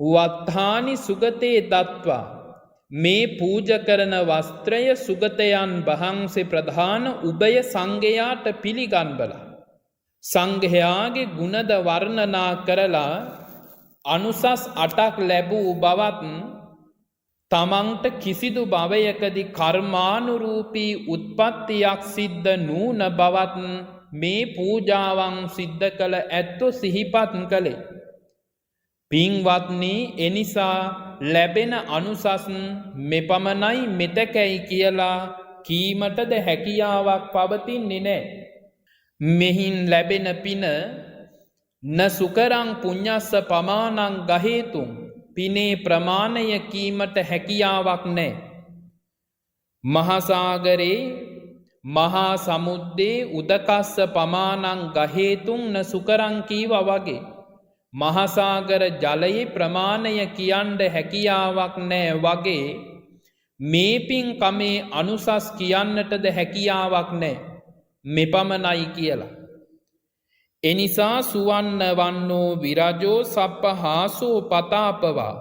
වත්තානි සුගතේ දත්වා මේ පූජ කරන වස්ත්‍රය සුගතයන් වහන්සේ ප්‍රධාන උභය සංඝයාට පිළිගන්වලා සංඝයාගේ ගුණද වර්ණනා කරලා අනුසස් 8ක් ලැබූ බවත් තමන්ට කිසිදු භවයකදී කර්මානුරූපී උත්පත්තියක් සිද්ධ නූන බවත් මේ පූජාවන් සිද්ධ කළ ඇත්තෝ සිහිපත් කළේ. පින්වත්නි එනිසා ලැබෙන අනුසස් මෙපමණයි මෙතකැයි කියලා කීමටද හැකියාවක් පවතින්නේ නෑ. මෙහින් ලැබෙන පින න සුකරං පුඤ්ඤස්ස පමානං ගහේතුම් පිනේ ප්‍රමාණය කීමට හැකියාවක් නෑ. මහසාගරේ මහා සමුද්දේ උදකස්ස පමානං ගහේතුම් න සුකරං කීවා වගේ මහසාගර ජලයේ ප්‍රමාණය කියන්න හැකියාවක් නෑ වගේ මේ පින්කමේ අනුසස් කියන්නටද හැකියාවක් නෑ මෙපමණයි කියලා. එනිසා සුවන්න වන්නෝ විරජෝ සප්පහාසෝ පතාපවා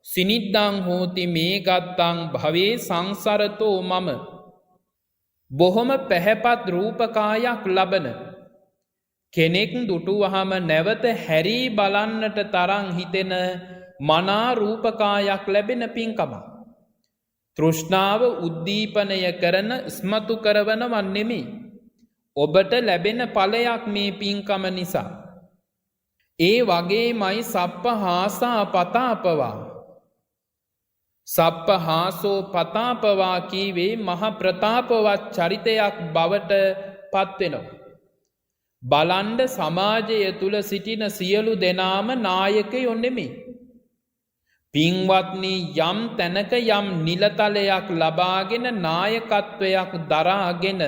සිනිද්දං හෝති මේ ගත්තං භවේ සංසරතෝ මම. බොහොම පැහැපත් රූපකායක් ලබන කෙනෙක් දුටුවහම නැවත හැරී බලන්නට තරං හිතෙන මනා රූපකායක් ලැබෙන පින්කමක්. තෘෂ්ණාව උද්දීපනය කරන ස්මතු කරවනව නෙමෙයි. ඔබට ලැබෙන ඵලයක් මේ පින්කම නිසා. ඒ වගේමයි සප්පහාසා පතාපවා. සප්පහාසෝ පතාපවා කීවේ මහ ප්‍රතාපවත් චරිතයක් බවට පත්වෙනවා. බලන්ඩ සමාජය තුළ සිටින සියලු දෙනාම නායකයෝ නෙමෙයි. පින්වත්නි, යම් තැනක යම් නිලතලයක් ලබාගෙන නායකත්වයක් දරාගෙන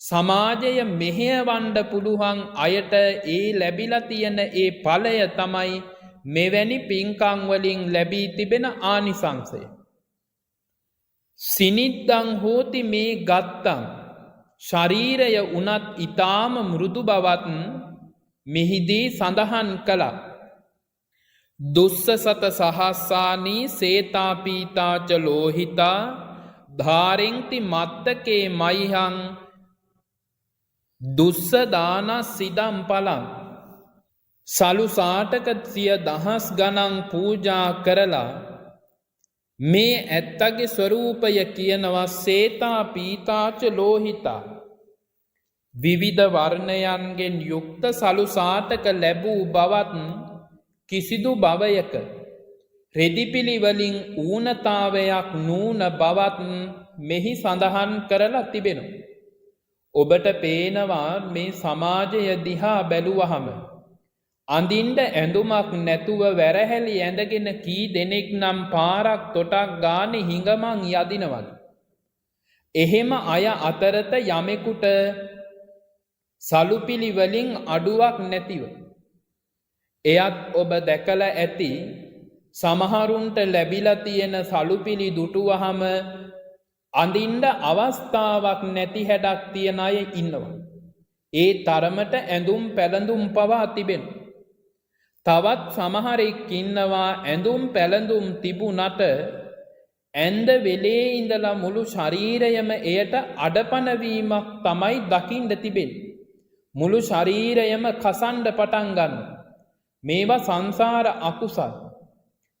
සමාජය මෙහෙයවන්න පුළුවන් අයට ඒ ලැබිලා තියෙන ඒ ඵලය තමයි මෙවැනි පින්කම් වලින් ලැබී තිබෙන ආනිසංසය. සිනිද්දං හෝති මේ ගත්තං. ශරීරය උනත් ඊටාම මෘදු බවත් මෙහිදී සඳහන් කළා. දුස්ස සත සහස්සානී සේතාපීතාච ලෝහිතා ධාරෙන්ති මත්තකේ මයිහං දුස්ස දාන සිදම් පලං. සලු සාටක 10,000 ගණන් පූජා කරලා මේ ඇත්තගේ ස්වරූපය කියනවා සේතා පීතාච ලෝහිතා. විවිධ වර්ණයන්ගෙන් යුක්ත සලු සාටක ලැබූ බවත් කිසිදු භවයක රෙදිපිලි වලින් ඌනතාවයක් නූන බවත් මෙහි සඳහන් කරලා තිබෙනවා. ඔබට පේනවා මේ සමාජය දිහා බැලුවහම අඳින්න ඇඳුමක් නැතුව වැරහැලි ඇඳගෙන කී දෙනෙක් නම් පාරක් තොටක් ගානේ හිඟමන් යදිනවද? එහෙම අය අතරත යමෙකුට සලුපිලි වලින් අඩුවක් නැතිව එයත් ඔබ දැකලා ඇති. සමහරුන්ට ලැබිලා තියෙන සලුපිලි දුටුවහම අඳින්න අවස්ථාවක් නැති හැඩක් තියන අය ඉන්නවා. ඒ තරමට ඇඳුම් පැළඳුම් පවා තිබෙනවා. තවත් සමහරෙක් ඉන්නවා ඇඳුම් පැළඳුම් තිබුණට ඇඳ වෙලේ ඉඳලා මුළු ශරීරයම එයට අඩපණවීමක් තමයි දකින්න තිබෙන්නේ. මුළු ශරීරයම කසන්න පටන් ගන්නවා. මේවා සංසාර අකුසල්.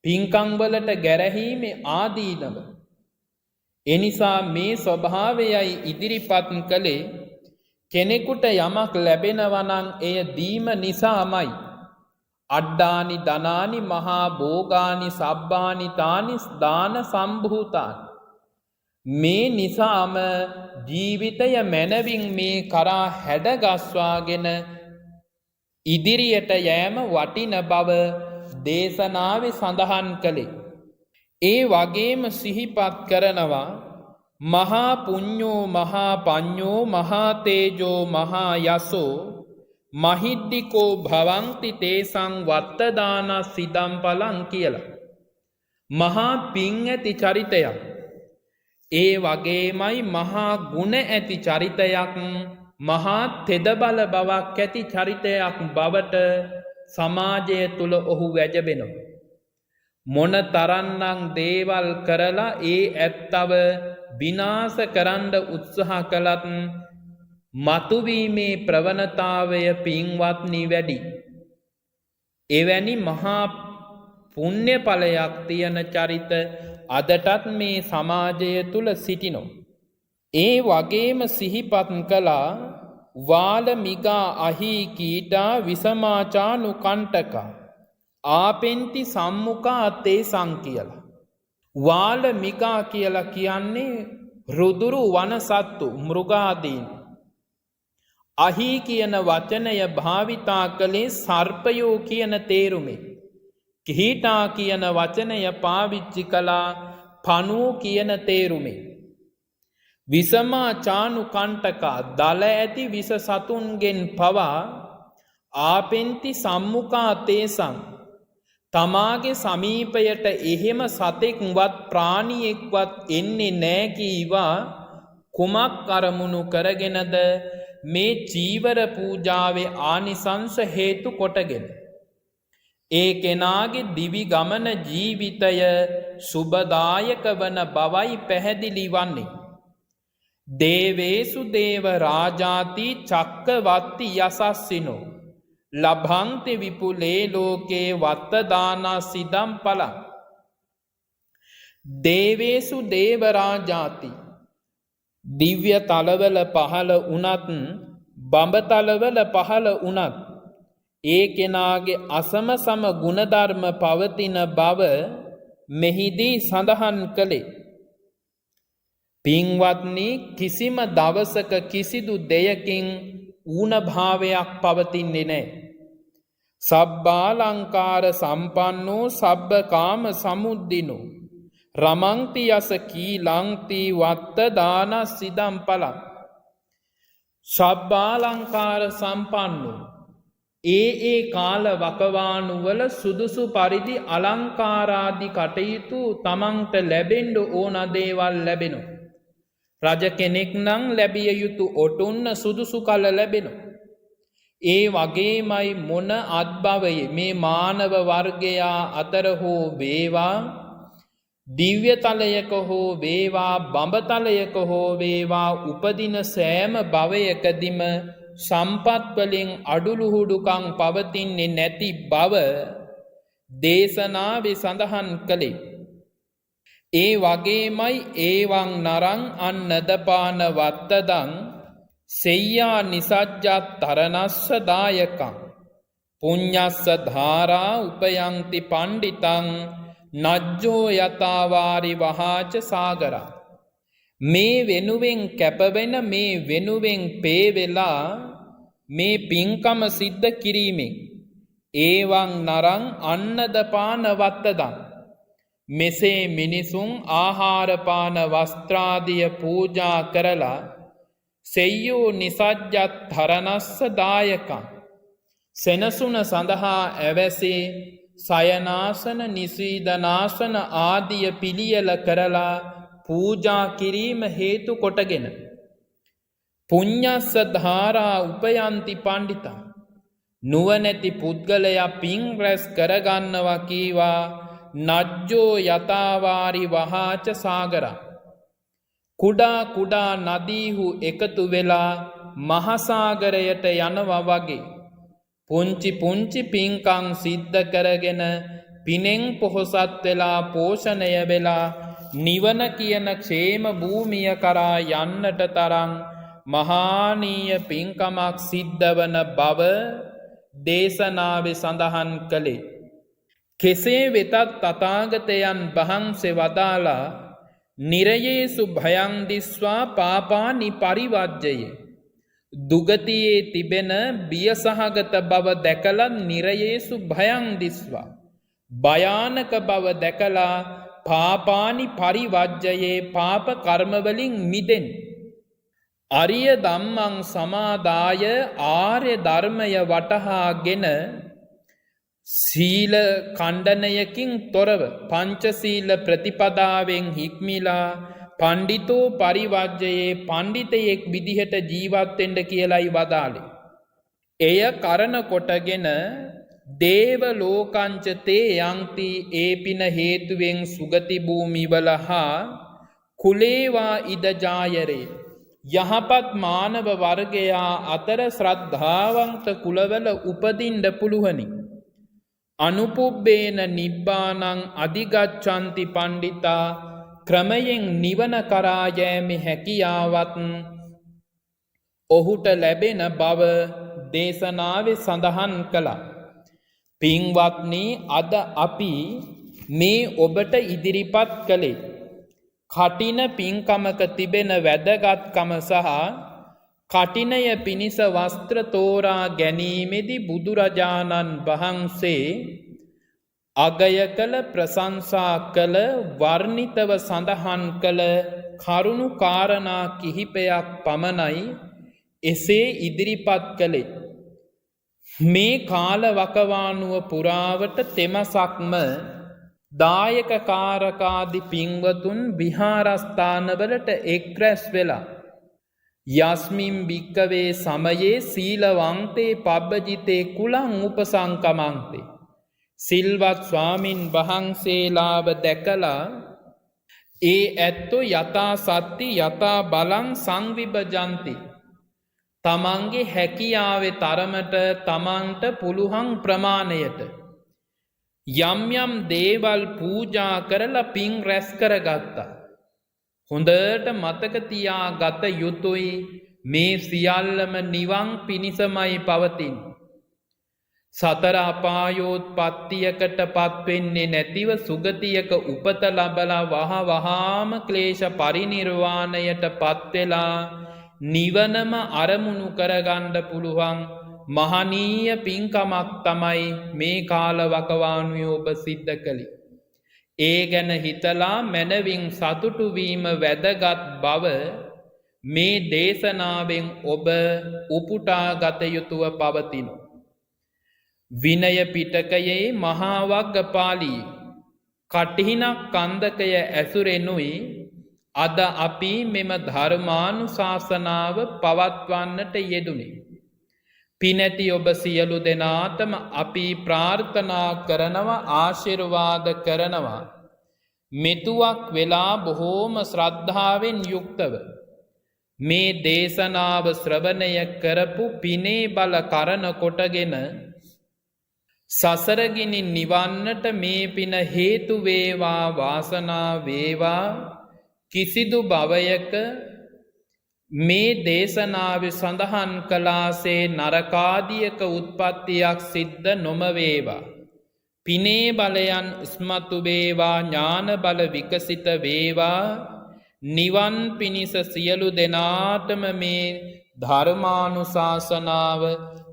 පින්කම් වලට ගැරහීමේ ආදීනව. එනිසා මේ ස්වභාවයයි ඉදිරිපත් කළේ කෙනෙකුට යමක් ලැබෙනවා නම් එය දීම නිසාමයි. අඩ්ඩානි ධනානි මහා භෝගානි සබ්බානි තානි දාන සම්භූතානි. මේ නිසාම ජීවිතය මැනවින් මේ කරා හැඩගස්වාගෙන ඉදිරියට යෑම වටින බව දේශනාවේ සඳහන් කළේ. ඒ වගේම සිහිපත් කරනවා මහා පුඤ්ඤෝ මහා පඤ්ඤෝ මහා තේජෝ මහා යසෝ මහිද්దికෝ භවಂತಿ තේසං වත්තදාන සිදම් පලං කියලා. මහා පිං ඇති චරිතයක්. ඒ වගේමයි මහා ගුණ ඇති චරිතයක්, මහා තෙද බල බවක් ඇති චරිතයක් බවට සමාජය තුල ඔහු වැජබෙනවා. මොන තරන්නම් දේවල් කරලා ඒ ඇත්තව විනාශ කරන්න උත්සාහ කළත් මතුවීමේ ප්‍රවණතාවය පින්වත්නි වැඩි. එවැනි මහා පුණ්‍ය ඵලයක් තියෙන චරිත අදටත් මේ සමාජය තුල සිටිනෝ. ඒ වගේම සිහිපත් කළා වාලමිගා අහි කීටා විසමාචානු කණ්ඨක ආපෙන්ති සම්මුඛා තේසං කියලා. වාලමිගා කියලා කියන්නේ රුදුරු වනසත්තු මෘගාදීන්. අහි කියන වචනය භාවිතා කළේ සර්පයෝ කියන තේරුමේ. කීටා කියන වචනය පාවිච්චි කළා පණුව කියන තේරුමේ. විසමා චානු කණ්ඨකා දල ඇති විස සතුන්ගෙන් පවා ආපෙන්ති සම්මුඛා තේසං තමාගේ සමීපයට එහෙම සතෙක්වත් ප්‍රාණියෙක්වත් එන්නේ නෑ කීවා. කුමක් අරමුණු කරගෙනද? මේ චීවර පූජාවේ ආනිසංස හේතු කොටගෙන ඒ කෙනාගේ දිවි ගමන ජීවිතය සුබදායක වන බවයි පැහැදිලි වන්නේ. දේවේසු දේව රාජාති චක්කවත්ති යසස්සිනෝ ලභන්ති විපුලේ ලෝකේ වත්තදානා සිදම් පලං. දේවේසු දේවරාජාති දිව්‍ය තලවල පහළ වුණත් බඹතලවල පහළ වුණත් ඒ කෙනාගේ අසම සම ගුණධර්ම පවතින බව මෙහිදී සඳහන් කළේ. පින්වත්නි, කිසිම දවසක කිසිදු දෙයකින් ඌනභාවයක් පවතින්නේ නැහැ. සබ්බාලංකාර සම්පන්නෝ සබ්බකාම සමුද්දිනෝ රමංති යස කීලංති වත්ත දානස්සිදම් පලං. සබ්බාලංකාර සම්පන්නෝ ඒ කාල වකවානුවල සුදුසු පරිදි අලංකාරාදි කටයුතු තමන්ට ලැබෙන්ඩ ඕන දේවල් ලැබෙනවා. රජ කෙනෙක් නං ලැබිය යුතු ඔටුන්න සුදුසු කල ලැබෙනවා. ඒ වගේමයි මොන අත්භවයේ මේ මානව වර්ගයා අතර හෝ වේවා, දිව්‍යතලයක හෝ වේවා, බඹතලයක හෝ වේවා උපදින සෑම භවයකදිම සම්පත්වලින් අඩුළුහුඩුකං පවතින්නේ නැති බව දේශනාවේ සඳහන් කළේ. ඒ වගේමයි ඒවං නරං අන්නදපාන වත්තදං සෙය්‍යා නිසජ්ජත් තරණස්ස දායකං පුඤ්ඤස්ස ධාරා උපයන්ති පණ්ඩිතං නජ්ජෝ යතාවාරි වහාච සාගරා. මේ වෙනුවෙන් කැපවෙන, මේ වෙනුවෙන් පේවෙලා මේ පින්කම සිද්ධ කිරීමෙන් ඒවං නරං අන්නදපාන වත්තදං මෙසේ මිනිසුන් ආහාරපාන වස්ත්‍රාදිය පූජා කරලා සෙය්‍යෝ නිසජ්ජත් තරණස්ස දායකං සෙනසුන සඳහා ඇවැසේ සයනාසන නිසීදනාසන ආදිය පිළියෙල කරලා පූජා කිරීම හේතු කොටගෙන පුඤ්ඤස්ස ධාරා උපයන්ති පණ්ඩිතං නුවණැති පුද්ගලයා පින් රැස් කරගන්නවා කීවා නජ්ජෝ යතාවාරි වහාච සාගරා. කුඩා කුඩා නදීහු එකතු වෙලා මහසාගරයට යනවා වගේ පුංචි පුංචි පින්කම් සිද්ධ කරගෙන පිනෙන් පොහොසත් වෙලා පෝෂණය වෙලා නිවන කියන ക്ഷേම භූමිය කරා යන්නට තරම් මහානීය පින්කමක් සිද්ධ වන බව දේශනාවේ සඳහන් කළේ. කෙසේ වෙතත් තථාගතයන් වහන්සේ වදාලා නිරයේසු භයං දිස්වා පාපානි පරිවජ්ජයේ. දුගතියේ තිබෙන බියසහගත බව දැකලා නිරයේසු භයං දිස්වා භයානක බව දැකලා පාපානි පරිවජ්ජයේ පාප කර්මවලින් මිදෙන්. අරිය ධම්මං සමාදාය ආර්ය ධර්මය වටහාගෙන සීල ඛණ්ඩනයකින් තොරව පංචශීල ප්‍රතිපදාවෙන් හික්මිලා පණ්ඩිතෝ පරිවජ්ජයේ පණ්ඩිතයෙක් විදිහට ජීවත් වෙන්න කියලායි වදාළේ. එය කරන කොටගෙන දේව ලෝකංච තේ යන්ති ඒ පින හේතුවෙන් සුගති භූමිවල හා කුලේවා ඉද ජායරේ යහපත් මානව වර්ගයා අතර ශ්‍රද්ධාවන්ත කුලවල උපදින්න පුළුවනි. අනුපුබ්බේන නිබ්බානං අධිගච්ඡanti පණ්ඩිතා ක්‍රමයෙන් නිවන කරා යෑමේ හැකියාවත් ඔහුට ලැබෙන බව දේශනාවේ සඳහන් කළා. පින්වත්නි, අද අපි මේ ඔබට ඉදිරිපත් කළේ කටින පින්කමක තිබෙන වැදගත්කම සහ කටිනය පිණිස වස්ත්‍ර තෝරා ගැනීමේදී බුදුරජාණන් වහන්සේ අගය කළ, ප්‍රශංසා කළ, වර්ණිතව සඳහන් කළ කරුණු කාරණා කිහිපයක් පමණයි එසේ ඉදිරිපත් කළේ. මේ කාල වකවානුව පුරාවට තෙමසක්ම දායක කාරකාදි පින්වතුන් විහාරස්ථානවලට එක් රැස් වෙලා යස්මින් භික්කවේ සමයේ සීලවන්තේ පබ්බජිතේ කුලං උපසංකමන්තේ සිල්වත් ස්වාමින් වහන්සේලාව දැකලා ඒ ඇත්තෝ යථා සත්‍ති යථා බලං සංවිභජන්ති තමන්ගේ හැකියාවේ තරමට තමන්ට පුළුවන් ප්‍රමාණයට යම් යම් දේවල් පූජා කරලා පින් රැස් කරගත්තා. හොඳට මතක තියා ගත යුතුයි මේ සියල්ලම නිවන් පිණිසමයි පවතින්. සතර අපායෝත්පත්තියකට පත්වෙන්නේ නැතිව සුගතියක උපත ලබලා වහාම ක්ලේශ පරිනිර්වාණයට පත්වෙලා නිවනම අරමුණු කරගන්න පුළුවන් මහනීය පින්කමක් තමයි මේ කාලවකවානුවේ ඔබ සිද්ධ කළේ. ඒ ගැන හිතලා මනවින් සතුටු වීම වැදගත් බව මේ දේශනාවෙන් ඔබ උපුටා ගත යුතුව පවතිනවා. විනය පිටකයේ මහා වග්ගපාළී කටිහිනක් කන්දකය ඇසුරෙනුයි අද අපි මෙම ධර්මානුශාසනාව පවත්වන්නට යෙදුනේ. පිනැති ඔබ සියලු දෙනාටම අපි ප්‍රාර්ථනා කරනවා ආශිර්වාද කරනවා. මෙතුවක් වෙලා බොහෝම ශ්‍රද්ධාවෙන් යුක්තව මේ දේශනාව ශ්‍රවණය කරපු පිනේ බල කරන කොටගෙන සසරගිනි නිවන්නට මේ පින හේතු වේවා වාසනා වේවා. කිසිදු භවයක මේ දේශනාව සඳහන් කලාසේ නරකාදියක උත්පත්තියක් සිද්ධ නොමවේවා. පිනේ බලයන් ඉස්මතු වේවා ඥාන බල විකසිත වේවා. නිවන් පිණිස සියලු දෙනාටම මේ ධර්මානුශාසනාව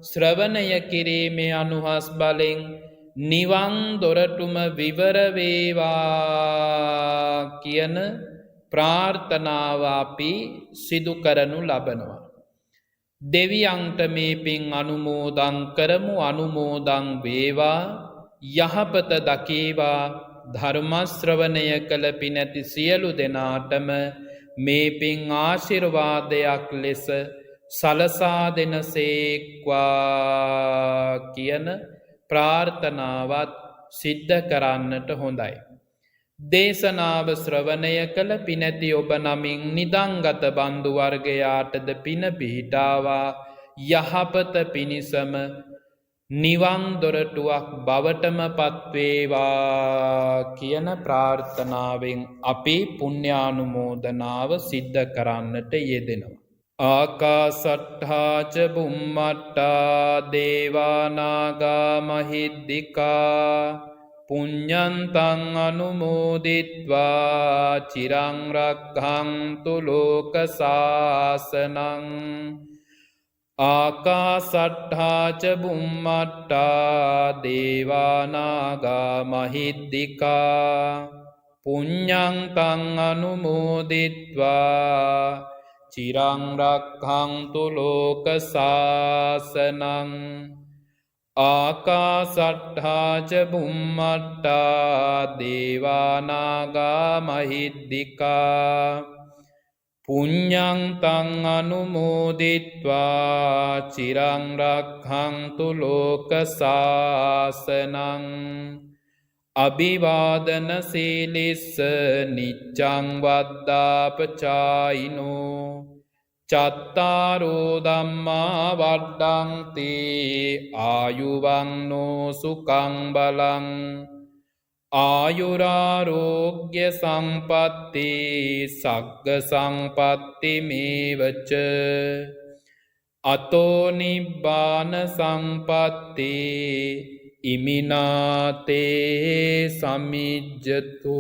ශ්‍රවණය කිරීමේ අනුහස් බලෙන් නිවන් දොරටුම විවර වේවා කියන ප්‍රාර්ථනාව අපි සිදු කරනු ලබනවා. දෙවියන්ට මේ පින් අනුමෝදන් කරමු. අනුමෝදන් වේවා. යහපත දකේවා. ධර්ම ශ්‍රවණය කළ පිනැති සියලු දෙනාටම මේ පින් ආශිර්වාදයක් ලෙස සලසා දෙනසේක්වා කියන ප්‍රාර්ථනාවත් සිද්ධ කරන්නට හොඳයි. දේශනාව ශ්‍රවණය කළ පිනැති ඔබ නමින් නිදංගත බන්දු වර්ගයාටද පින පිහිටාවා. යහපත පිණිසම නිවන් දොරටුවක් බවටම පත්වේවා කියන ප්‍රාර්ථනාවෙන් අපි පුණ්‍යානුමෝදනාව සිද්ධ කරන්නට යෙදෙනවා. ආකාසට්ඨා ච බුම්මට්ටා දේවානාගා මහිද්దికා පුඤ්ඤන්තං අනුමෝදිත්වා චිරං රක්ඛන්තු ලෝක සාසනං. ආකාසට්ඨා ච බුම්මට්ටා දේවානාගා මහිද්దికා පුඤ්ඤන්තං අනුමෝදිත්වා චිරං රක්ඛන්තු ලෝක සාසනං. ආකාසට්ඨා ච බුම්මට්ටා දේවානාගා මහිද්దికා පුඤ්ඤන්තං අනුමෝදිත්වා චිරං රක්ඛන්තු ලෝක සාසනං. අභිවාදන සීලිස්ස නිච්ඡං වද්දාපචායිනෝ චත්තාරෝ ධම්මා වඩ්ඩන්ති ආයුවන්නෝ සුඛං බලං ආයුරාරෝග්‍ය සම්පatti සග්ග සම්පatti මේවච අතෝ නිබ්බාන සම්පatti ඉමිනාතේ සමිජ්ජතු.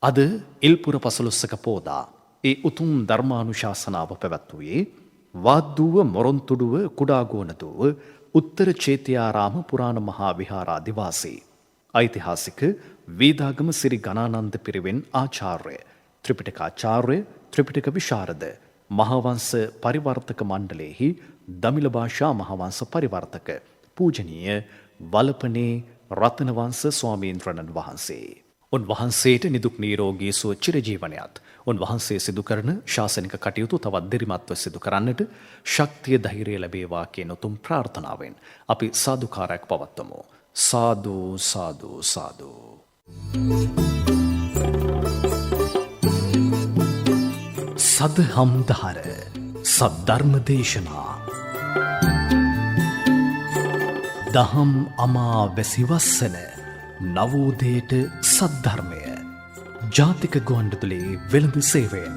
අද ඉල්පුර පසළොස්වක පෝදා ඒ උතුම් ධර්මානුශාසනාව පැවැත්වුවේ වාද්දුව මොරොන්තුඩුව කුඩාගෝනදුව උත්තර චේතියාරාම පුරාණ මහා විහාරාධිවාසී ඓතිහාසික වේදාගම සිරි ගණානන්ද පිරිවෙන් ආචාර්ය ත්‍රිපිටකාචාර්ය ත්‍රිපිටක විශාරද මහාවංශ පරිවර්තක මණ්ඩලයේහි දමිළ භාෂා මහාවංශ පරිවර්තක පූජනීය වලපනේ රතනවංශ ස්වාමීන්ද්‍රණන් වහන්සේ. උන්වහන්සේට නිදුක් නිරෝගී සුව චිරජීවනයත් උන්වහන්සේ සිදු කරන ශාසනික කටයුතු තවත් දිරිමත්ව සිදු කරන්නට ශක්තිය ධෛර්යය ලැබේවා කියන උතුම් ප්‍රාර්ථනාවෙන් අපි සාදුකාරයක් පවත්වමු. සාදු සාදු සාදු. සදහම් දහර සද්ධර්ම දේශනා දහම් අමා වැසිවස්සන නවෝදයට සද්ධර්මය ජාතික ගුවන්විදුලි වෙළඳ සේවයෙන්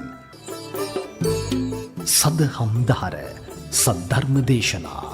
සදහම් දහර සද්ධර්ම දේශනා